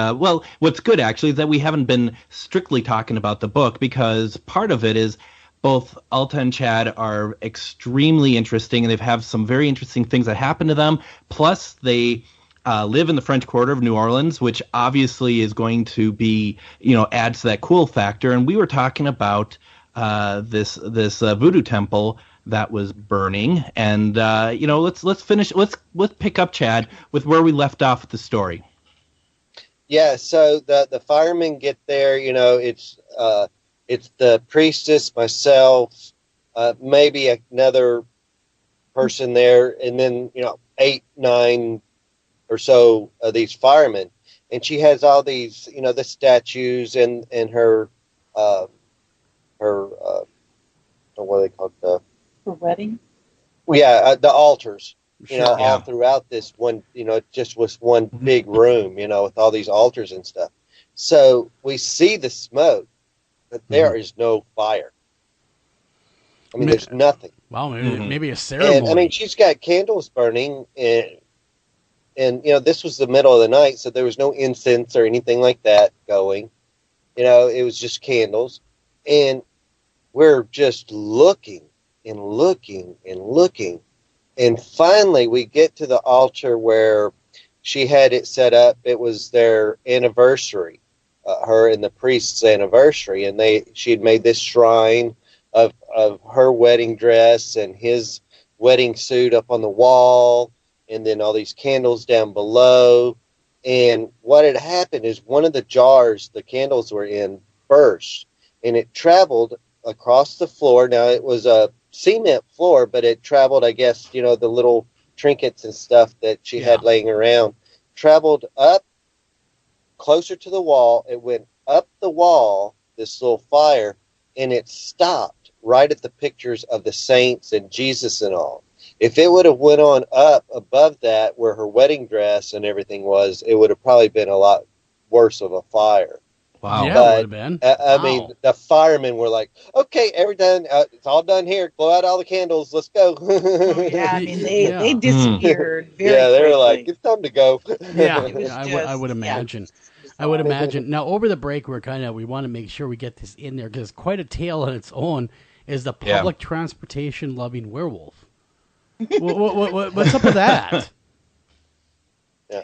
what's good actually is that we haven't been strictly talking about the book, because part of it is both Alta and Chad are extremely interesting, and they've have some very interesting things that happen to them. Plus, they live in the French Quarter of New Orleans, which obviously is going to be, adds to that cool factor. And we were talking about this voodoo temple that was burning, and let's finish. Let's pick up, Chad, with where we left off with the story.
Yeah. So the firemen get there. It's the priestess, myself, maybe another person there, and then 8, 9 or so of these firemen, and she has all these the statues and her what are they called,
her wedding?
The altars.
Sure,
all throughout this one, it just was one big room, with all these altars and stuff. So we see the smoke, but there is no fire. I mean, there's nothing.
Well, maybe a ceremony.
And I mean, she's got candles burning, and this was the middle of the night, so there was no incense or anything like that going. It was just candles, and we're just looking and looking and looking. And finally, we get to the altar where she had it set up. It was their anniversary, her and the priest's anniversary, and she had made this shrine of her wedding dress and his wedding suit up on the wall, and then all these candles down below. And what had happened is one of the jars the candles were in burst, and it traveled across the floor. Now, it was a cement floor, but it traveled, I guess, the little trinkets and stuff that she had laying around, traveled up closer to the wall. It went up the wall, this little fire, and it stopped right at the pictures of the saints and Jesus and all. If it would have went on up above that where her wedding dress and everything was, it would have probably been a lot worse of a fire.
Wow.
Yeah,
But,
it would have been.
I mean, the firemen were like, okay, it's all done here. Blow out all the candles. Let's go.
Yeah, I mean, they disappeared very
they were
quickly.
like, it's time to go.
I would imagine. I would imagine. Now, over the break, we want to make sure we get this in there because it's quite a tale on its own. Is the public transportation loving werewolf? What's up with that?
Yeah.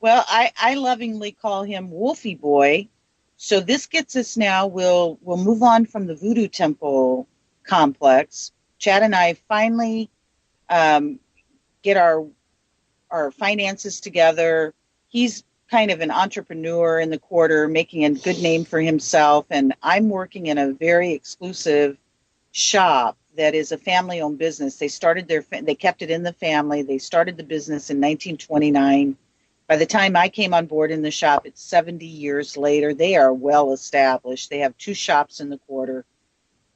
Well, I lovingly call him Wolfie Boy. So this gets us now. We'll move on from the Voodoo Temple complex. Chad and I finally get our finances together. He's kind of an entrepreneur in the quarter, making a good name for himself, and I'm working in a very exclusive shop that is a family-owned business. They kept it in the family. They started the business in 1929. By the time I came on board in the shop, it's 70 years later. They are well established. They have 2 shops in the quarter.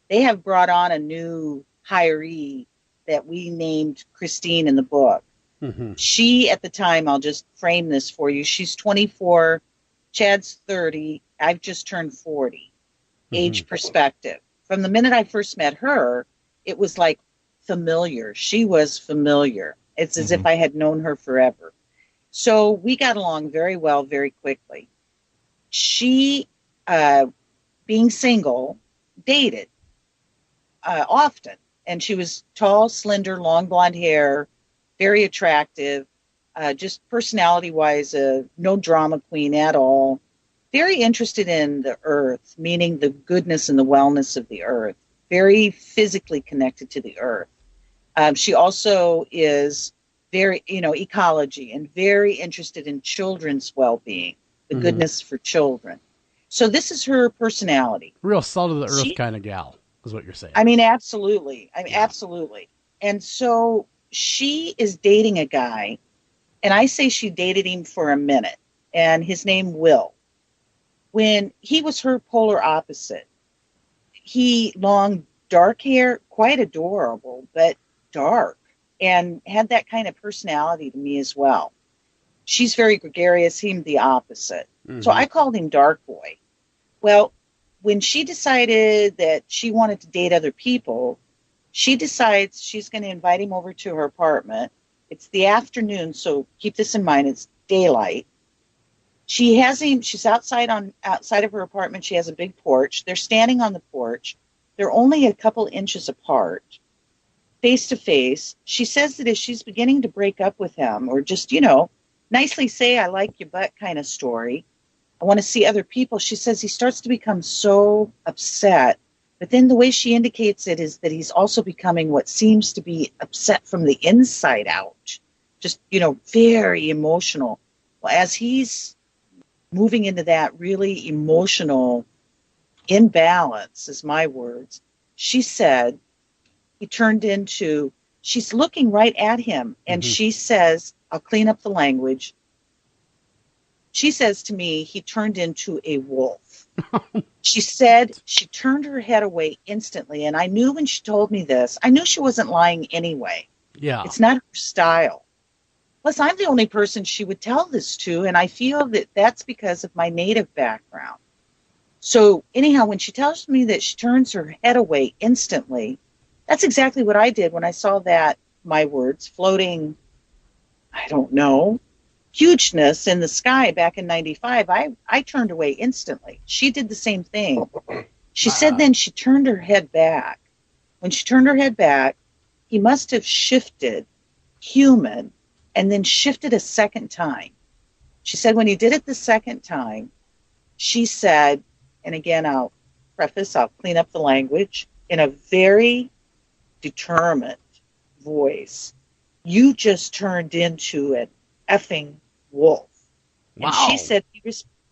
They have brought on a new hiree that we named Christine in the book.
Mm-hmm.
She, at the time, I'll just frame this for you. She's 24. Chad's 30. I've just turned 40. Age perspective. From the minute I first met her, it was like familiar. She was familiar. It's as if I had known her forever. So we got along very well, very quickly. She, being single, dated often. And she was tall, slender, long blonde hair, very attractive, just personality-wise, no drama queen at all. Very interested in the earth, meaning the goodness and the wellness of the earth. Very physically connected to the earth. She also is very, ecology and very interested in children's well-being, the goodness for children. So this is her personality.
Real salt of the earth kind of gal is what you're saying.
I mean, absolutely. Absolutely. And so she is dating a guy, and I say she dated him for a minute, and his name Will. When he was her polar opposite, he long dark hair, quite adorable, but dark, and had that kind of personality to me as well. She's very gregarious, him the opposite. So I called him Dark Boy. Well, when she decided that she wanted to date other people, she decides she's going to invite him over to her apartment. It's the afternoon, so keep this in mind, it's daylight. She has him, she's outside of her apartment. She has a big porch. They're standing on the porch. They're only a couple inches apart, face to face. She says that as she's beginning to break up with him, or just, nicely say, I like your butt kind of story, I want to see other people, she says he starts to become so upset. But then the way she indicates it is that he's also becoming what seems to be upset from the inside out. Just, very emotional. Well, as he's moving into that really emotional imbalance, is my words, she said he turned into she's looking right at him, and she says, I'll clean up the language. She says to me, he turned into a wolf. She said she turned her head away instantly, and I knew when she told me this, I knew she wasn't lying anyway.
Yeah.
It's not her style. Plus, I'm the only person she would tell this to, and I feel that that's because of my Native background. So anyhow, when she tells me that she turns her head away instantly, that's exactly what I did when I saw that, my words, floating, I don't know, hugeness in the sky back in 95. I turned away instantly. She did the same thing. She said then she turned her head back. When she turned her head back, he must have shifted human and then shifted a second time. She said when he did it the second time, she said, and again, I'll clean up the language, in a very determined voice, you just turned into an effing wolf.
Wow.
And she said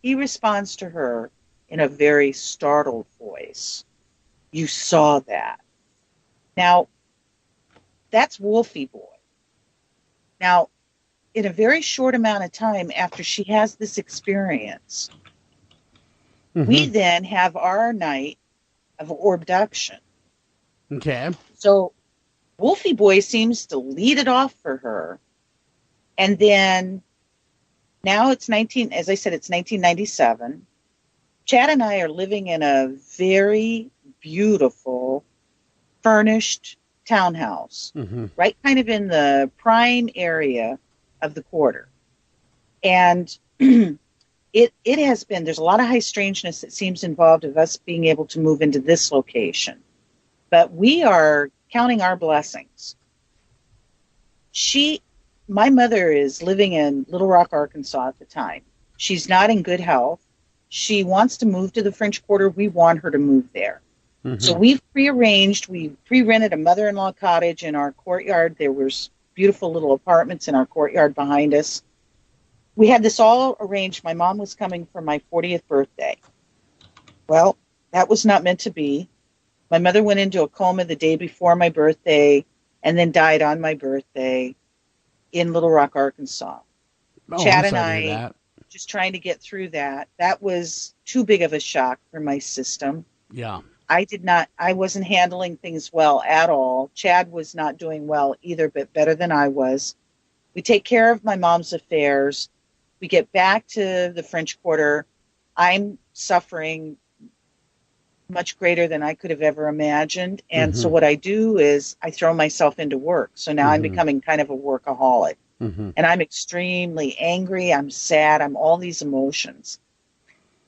he responds to her in a very startled voice. You saw that. Now, that's Wolfie Boy. Now, in a very short amount of time after she has this experience, we then have our night of abduction.
Okay.
So Wolfie Boy seems to lead it off for her. And then now it's 1997. Chad and I are living in a very beautiful furnished townhouse, right kind of in the prime area of the quarter. And it has been, there's a lot of high strangeness that seems involved of us being able to move into this location. But we are counting our blessings. My mother is living in Little Rock, Arkansas at the time. She's not in good health. She wants to move to the French Quarter. We want her to move there. So we've pre-arranged, we pre-rented a mother-in-law cottage in our courtyard. There was beautiful little apartments in our courtyard behind us. We had this all arranged. My mom was coming for my 40th birthday. Well, that was not meant to be. My mother went into a coma the day before my birthday and then died on my birthday in Little Rock, Arkansas. Chad and I, just trying to get through that. That was too big of a shock for my system.
Yeah.
I wasn't handling things well at all. Chad was not doing well either, but better than I was. We take care of my mom's affairs. We get back to the French Quarter. I'm suffering much greater than I could have ever imagined. And so what I do is I throw myself into work. So now I'm becoming kind of a workaholic. And I'm extremely angry. I'm sad. I'm all these emotions.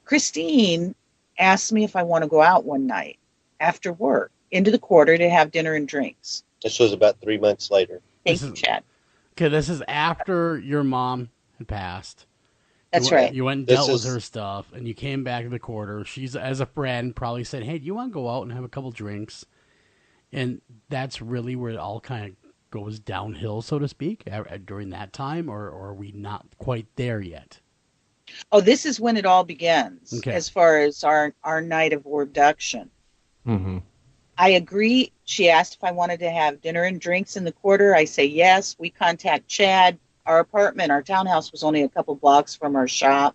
Christine asked me if I want to go out one night after work into the quarter to have dinner and drinks.
This was about 3 months later.
Thank you, Chad.
Okay, this is after your mom had passed.
That's right.
You went and dealt with her stuff, and you came back to the quarter. She's, as a friend, probably said, hey, do you want to go out and have a couple drinks? And that's really where it all kind of goes downhill, so to speak, during that time, or are we not quite there yet?
Oh, this is when it all begins, as far as our night of abduction. I agree. She asked if I wanted to have dinner and drinks in the quarter. I say yes. We contact Chad. Our apartment, our townhouse was only a couple blocks from our shop.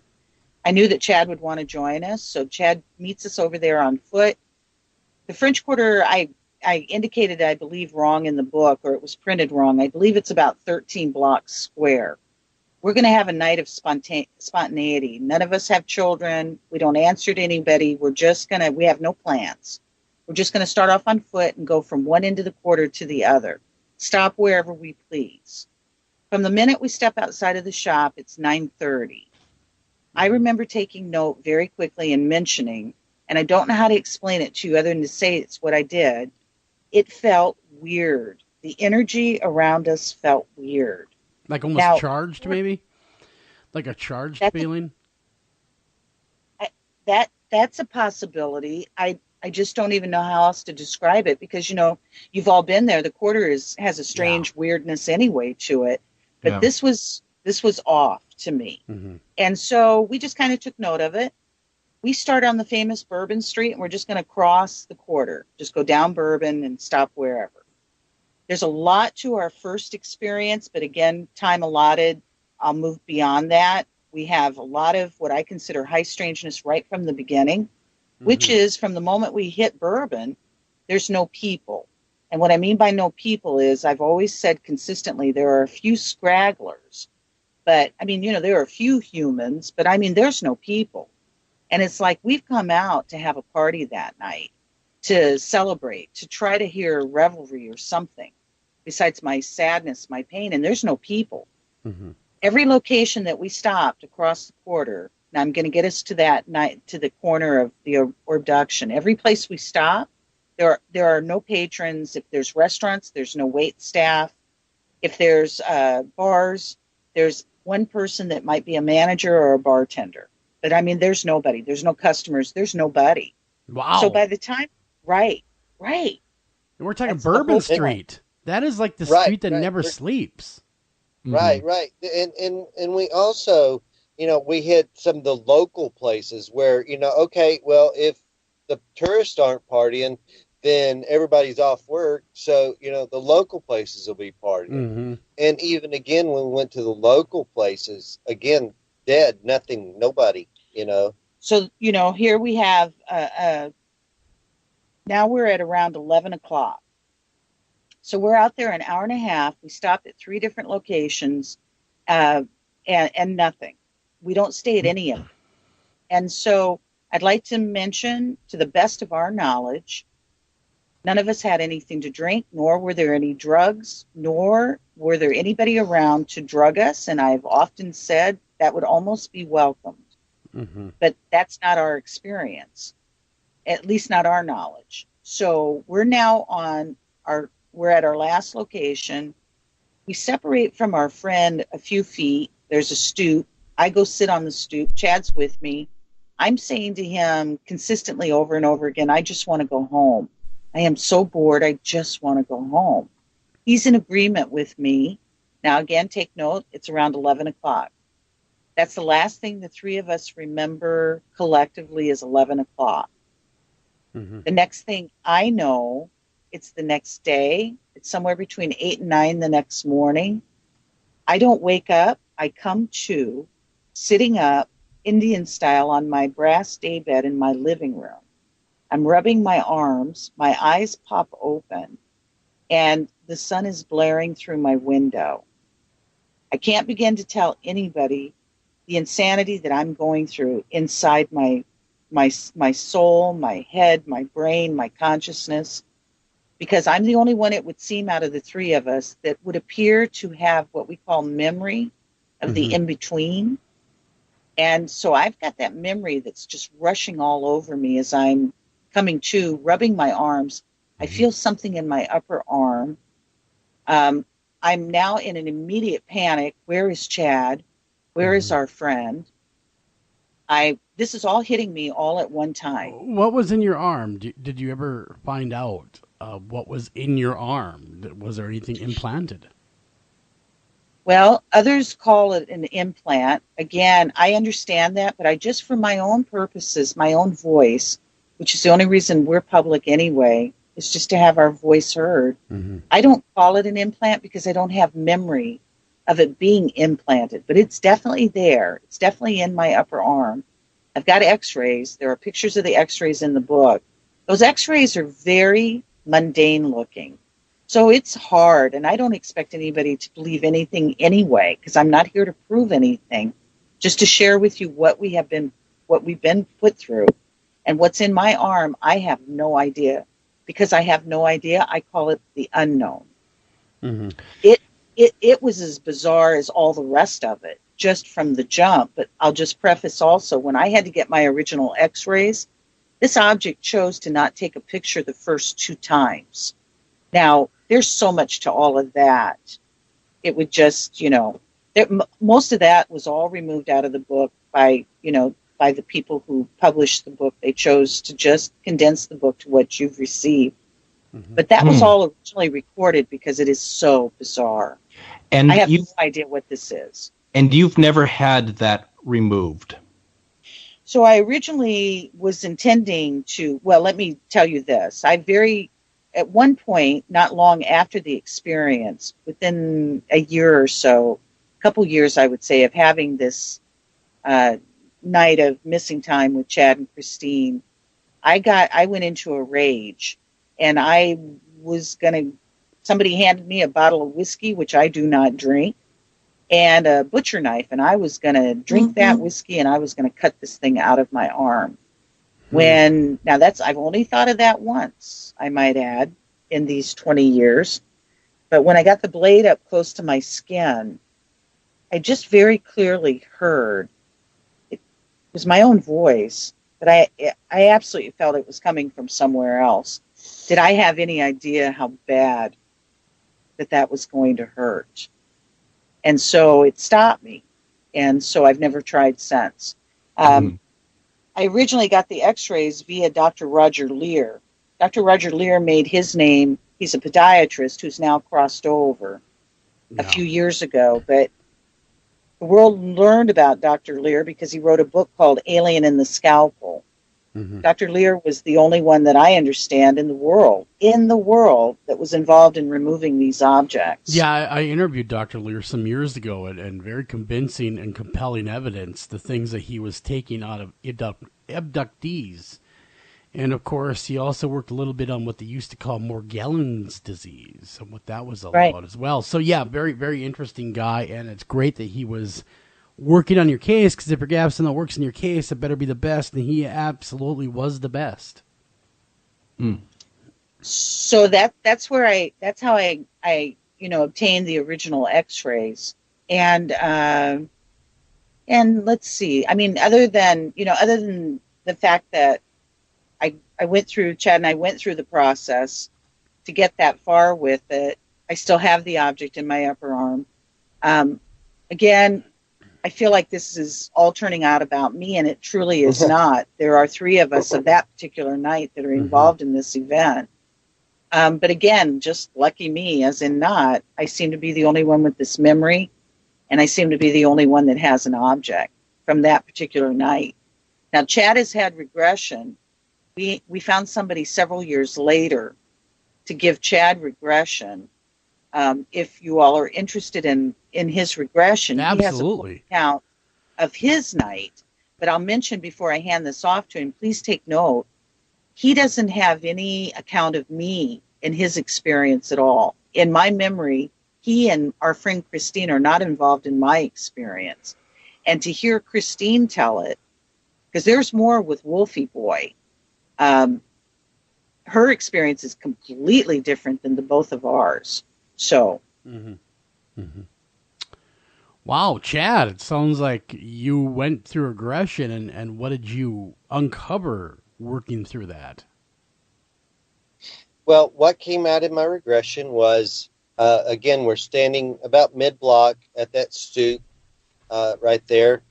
I knew that Chad would want to join us, so Chad meets us over there on foot. The French Quarter, I indicated, I believe, wrong in the book, or it was printed wrong. I believe it's about 13 blocks square. We're going to have a night of spontaneity. None of us have children. We don't answer to anybody. We have no plans. We're just going to start off on foot and go from one end of the quarter to the other. Stop wherever we please. From the minute we step outside of the shop, it's 9:30. I remember taking note very quickly and mentioning, and I don't know how to explain it to you other than to say it's what I did. It felt weird. The energy around us felt weird.
Like almost charged, maybe? Like a charged feeling?
That's a possibility. I just don't even know how else to describe it because, you've all been there. The quarter has a strange weirdness anyway to it. But this was off to me. And so we just kind of took note of it. We start on the famous Bourbon Street, and we're just going to cross the quarter. Just go down Bourbon and stop wherever. There's a lot to our first experience, but again, time allotted, I'll move beyond that. We have a lot of what I consider high strangeness right from the beginning, which is from the moment we hit Bourbon, there's no people. And what I mean by no people is I've always said consistently there are a few scragglers. But, I mean, there are a few humans, but, I mean, there's no people. And it's like we've come out to have a party that night, to celebrate, to try to hear revelry or something besides my sadness, my pain, and there's no people. Every location that we stopped across the quarter, and I'm going to get us to that night, to the corner of the ORBDUCTED. Every place we stop, there are no patrons. If there's restaurants, there's no wait staff. If there's bars, there's one person that might be a manager or a bartender. But, I mean, there's nobody. There's no customers. There's nobody.
Wow.
So by the time, right.
And we're talking
That's the
Bourbon
whole thing.
Street. That is like the street that never sleeps.
Right. And we also, we hit some of the local places where, okay, well, if the tourists aren't partying, then everybody's off work. So, the local places will be partying. And even again, when we went to the local places, again, dead, nothing, nobody,
So, here we have, now we're at around 11 o'clock. So we're out there an hour and a half. We stopped at 3 different locations and nothing. We don't stay at any of them. And so I'd like to mention, to the best of our knowledge, none of us had anything to drink, nor were there any drugs, nor were there anybody around to drug us. And I've often said that would almost be welcomed. But that's not our experience, at least not our knowledge. So we're now we're at our last location. We separate from our friend a few feet. There's a stoop. I go sit on the stoop. Chad's with me. I'm saying to him consistently over and over again, I just want to go home. I am so bored. I just want to go home. He's in agreement with me. Now, again, take note, it's around 11 o'clock. That's the last thing the 3 of us remember collectively is 11 o'clock. The next thing I know, it's the next day. It's somewhere between 8 and 9 the next morning. I don't wake up. I come to, sitting up, Indian style, on my brass daybed in my living room. I'm rubbing my arms. My eyes pop open, and the sun is blaring through my window. I can't begin to tell anybody the insanity that I'm going through inside my soul, my head, my brain, my consciousness, because I'm the only one, it would seem, out of the 3 of us that would appear to have what we call memory of the in-between. And so I've got that memory that's just rushing all over me as I'm coming to, rubbing my arms. I feel something in my upper arm. I'm now in an immediate panic. Where is Chad? Where is our friend? This is all hitting me all at one time.
What was in your arm? Did you ever find out what was in your arm? Was there anything implanted?
Well, others call it an implant. Again, I understand that, but I just, for my own purposes, my own voice, which is the only reason we're public anyway, is just to have our voice heard. I don't call it an implant because I don't have memory of it being implanted, but it's definitely there. It's definitely in my upper arm. I've got x-rays. There are pictures of the x-rays in the book. Those x-rays are very mundane looking. So it's hard, and I don't expect anybody to believe anything anyway, because I'm not here to prove anything, just to share with you what we've been put through. And what's in my arm, I have no idea. Because I have no idea, I call it the unknown. It was as bizarre as all the rest of it, just from the jump. But I'll just preface also, when I had to get my original x-rays, this object chose to not take a picture the first 2 times. Now, there's so much to all of that. It would just, most of that was all removed out of the book by the people who published the book. They chose to just condense the book to what you've received. But that was all originally recorded because it is so bizarre. And I have no idea what this is.
And you've never had that removed? So
I originally was intending to, well, let me tell you this. I very at one point, not long after the experience, within a year or so, a couple years, I would say, of having this night of missing time with Chad and Christine, I went into a rage, and somebody handed me a bottle of whiskey, which I do not drink, and a butcher knife, and I was going to drink that whiskey, and I was going to cut this thing out of my arm. I've only thought of that once, I might add, in these 20 years. But when I got the blade up close to my skin, I just very clearly heard, it was my own voice, but I absolutely felt it was coming from somewhere else. Did I have any idea how bad that was going to hurt? And so it stopped me. And so I've never tried since. I originally got the x-rays via Dr. Roger Lear. Dr. Roger Lear made his name. He's a podiatrist who's now crossed over a few years ago. But the world learned about Dr. Lear because he wrote a book called Alien in the Scalpel. Dr. Lear was the only one that I understand in the world that was involved in removing these objects.
Yeah, I interviewed Dr. Lear some years ago, and very convincing and compelling evidence, the things that he was taking out of abductees. And, of course, he also worked a little bit on what they used to call Morgellons disease and what that was all about as well. So, yeah, very, very interesting guy, and it's great that he was working on your case, because if your Gabson works in your case, it better be the best, and he absolutely was the best.
So that's how I obtained the original x-rays. And let's see, I mean, other than the fact that I went through, Chad and I went through the process to get that far with it, I still have the object in my upper arm. Again, I feel like this is all turning out about me, and it truly is not. There are 3 of us of that particular night that are involved in this event. But again, just lucky me, as in not, I seem to be the only one with this memory, and I seem to be the only one that has an object from that particular night. Now, Chad has had regression. We found somebody several years later to give Chad regression. If you all are interested in his regression,
absolutely.
He has a account of his night. But I'll mention before I hand this off to him, please take note, he doesn't have any account of me in his experience at all. In my memory, he and our friend Christine are not involved in my experience. And to hear Christine tell it, because there's more with Wolfie Boy, her experience is completely different than the both of ours. So,
Wow, Chad, it sounds like you went through regression, and what did you uncover working through that?
Well, what came out of my regression was, again, we're standing about mid-block at that stoop right there,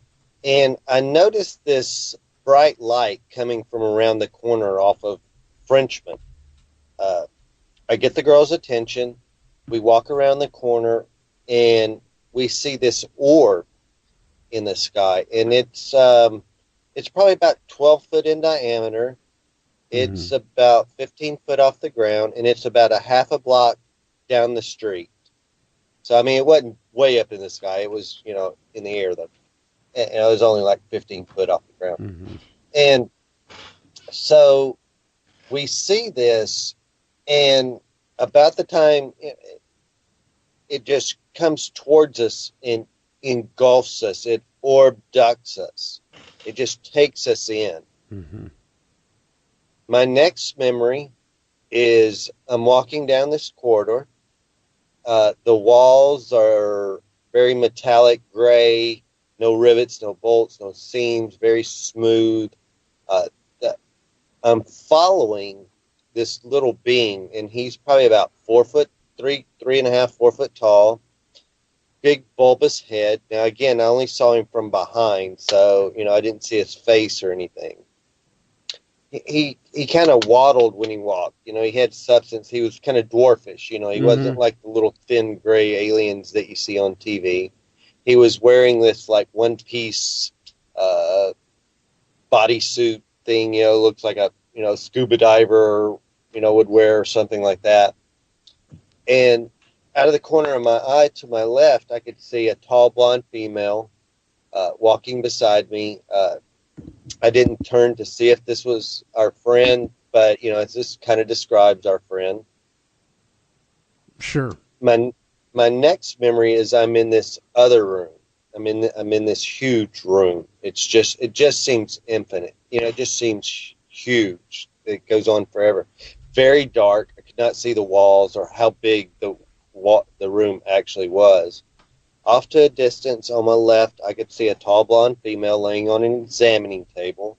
and I noticed this bright light coming from around the corner off of Frenchman. I get the girl's attention. We walk around the corner, and we see this orb in the sky, and it's probably about 12 foot in diameter. It's about 15 foot off the ground, and it's about a half a block down the street. So, I mean, it wasn't way up in the sky. It was, in the air, though. And it was only like 15 foot off the ground. And so we see this, and about the time it just comes towards us and engulfs us. It ORBDUCTED us. It just takes us in. My next memory is I'm walking down this corridor. The walls are very metallic gray, no rivets, no bolts, no seams, very smooth. I'm following this little being, and he's probably about 4 foot, 3.5, 4 foot tall, big bulbous head. Now, again, I only saw him from behind, so, I didn't see his face or anything. He kind of waddled when he walked. He had substance. He was kind of dwarfish. He wasn't like the little thin gray aliens that you see on TV. He was wearing this like one-piece bodysuit thing. Looks like a scuba diver would wear or something like that. And out of the corner of my eye to my left, I could see a tall blonde female walking beside me. I didn't turn to see if this was our friend, but this kind of describes our friend.
Sure.
My next memory is I'm in this other room. I'm in this huge room. It just seems infinite. It just seems huge. It goes on forever. Very dark. I could not see the walls or how big the room actually was. Off to a distance on my left, I could see a tall blonde female laying on an examining table.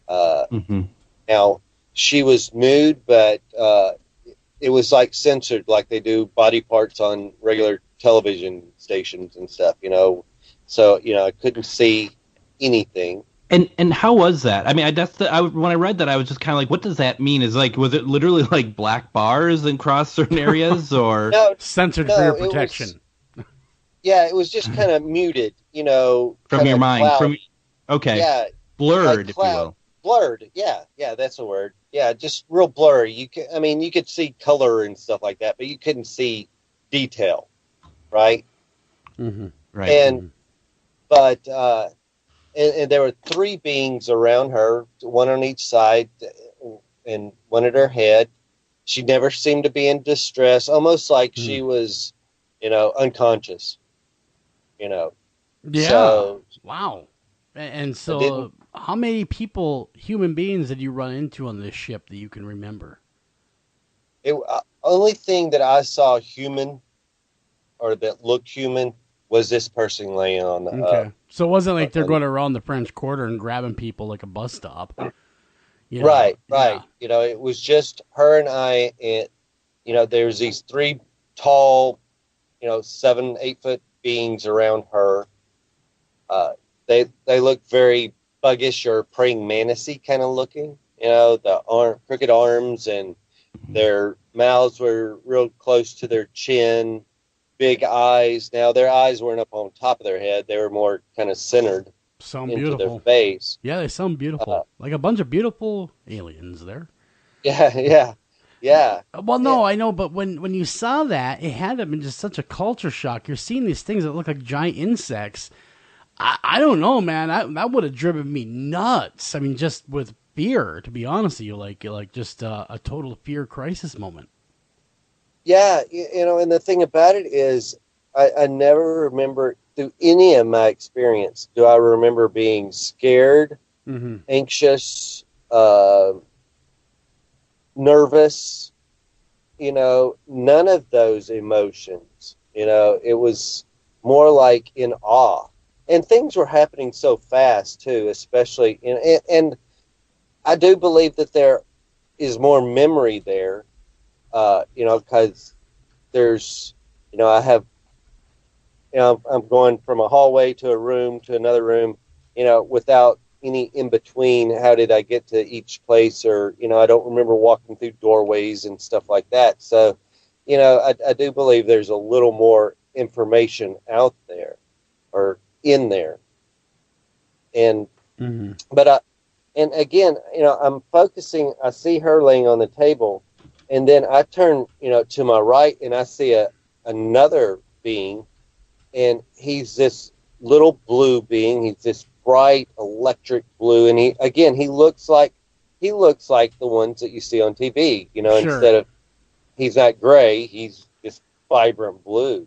Now, she was nude, but it was like censored, like they do body parts on regular television stations and stuff, So, I couldn't see anything.
And how was that? I mean, when I read that, I was just kind of like, what does that mean? Was it literally like black bars across certain areas, or
censored for your protection?
It was just kind of muted,
from your mind.
Yeah,
blurred, if you will.
Blurred, yeah, that's the word. Yeah, just real blurry. You could see color and stuff like that, but you couldn't see detail, right?
Mm-hmm.
Right.
But there were three beings around her, one on each side, and one at her head. She never seemed to be in distress, almost like she was, unconscious.
Yeah.
So,
wow. And so, how many human beings did you run into on this ship that you can remember?
Only thing that I saw human, or that looked human, was this person laying on the.
Okay. So it wasn't like they're going around the French Quarter and grabbing people like a bus stop.
Right. Yeah. It was just her and I, and there's these three tall, 7-8 foot beings around her. They look very buggish or praying mantis-y kind of looking. The crooked arms, and their mouths were real close to their chin. Big eyes. Now their eyes weren't up on top of their head; they were more kind of centered into their face.
Yeah, they sound beautiful, like a bunch of beautiful aliens there.
Yeah.
Well, no, I know, but when you saw that, it had to have been just such a culture shock. You're seeing these things that look like giant insects. I don't know, man. That would have driven me nuts. I mean, just with fear, to be honest with you, like just a total fear crisis moment.
Yeah, and the thing about it is, I never remember, through any of my experience, do I remember being scared, anxious, nervous, none of those emotions. It was more like in awe. And things were happening so fast, too, especially, and I do believe that there is more memory there. Because there's, I have, I'm going from a hallway to a room to another room, without any in between. How did I get to each place? Or, I don't remember walking through doorways and stuff like that. So, I do believe there's a little more information out there or in there. And, but and again, I'm focusing, I see her laying on the table. And then I turn, to my right, and I see another being, and he's this little blue being. He's this bright electric blue, and he looks like the ones that you see on TV.
Sure.
Instead of, he's not gray, he's this vibrant blue.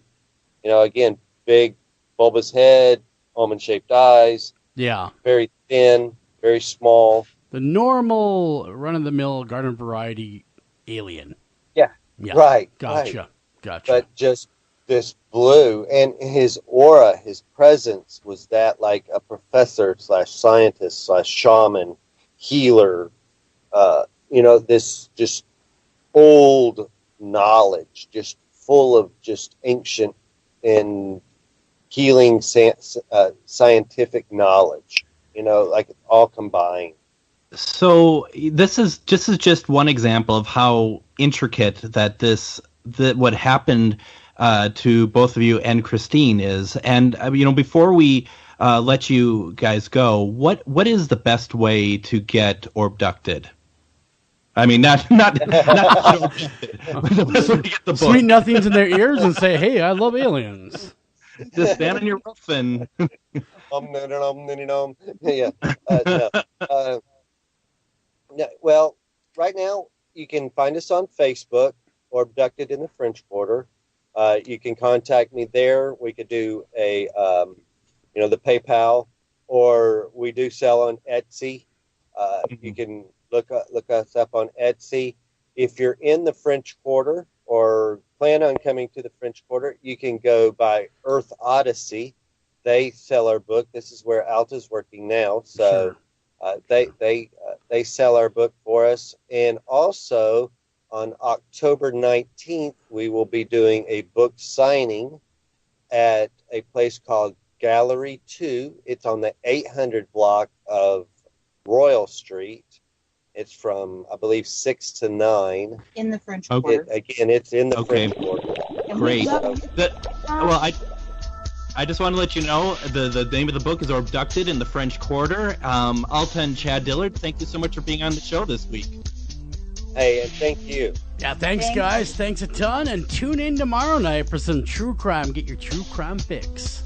Again, big bulbous head, almond-shaped eyes.
Yeah.
Very thin, very small.
The normal run-of-the-mill garden variety alien.
Yeah. Right.
Gotcha.
But just this blue, and his aura, his presence was that like a professor / scientist / shaman, healer, this just old knowledge, just full of just ancient and healing scientific knowledge, like all combined.
So this is just one example of how intricate that what happened to both of you and Christine is. And before we let you guys go, what is the best way to get ORBDUCTED? I mean, not the best way to get the book.
Sweet nothings in their ears and say, "Hey, I love aliens."
Just stand on your roof and.
Yeah. Well, right now you can find us on Facebook or Abducted in the French Quarter. You can contact me there. We could do a, the PayPal, or we do sell on Etsy. You can look us up on Etsy. If you're in the French Quarter or plan on coming to the French Quarter, you can go by Earth Odyssey. They sell our book. This is where Alta's working now, so they sell our book for us. And also on October 19th, we will be doing a book signing at a place called Gallery 2. It's on the 800 block of Royal Street. It's from, I believe, 6 to 9.
In the French Quarter.
It's in the French Quarter.
Great. I just want to let you know the name of the book is Abducted in the French Quarter. Alta and Chad Dillard, thank you so much for being on the show this week.
Hey, and thank you.
Yeah, thanks, guys. Thanks a ton. And tune in tomorrow night for some true crime. Get your true crime fix.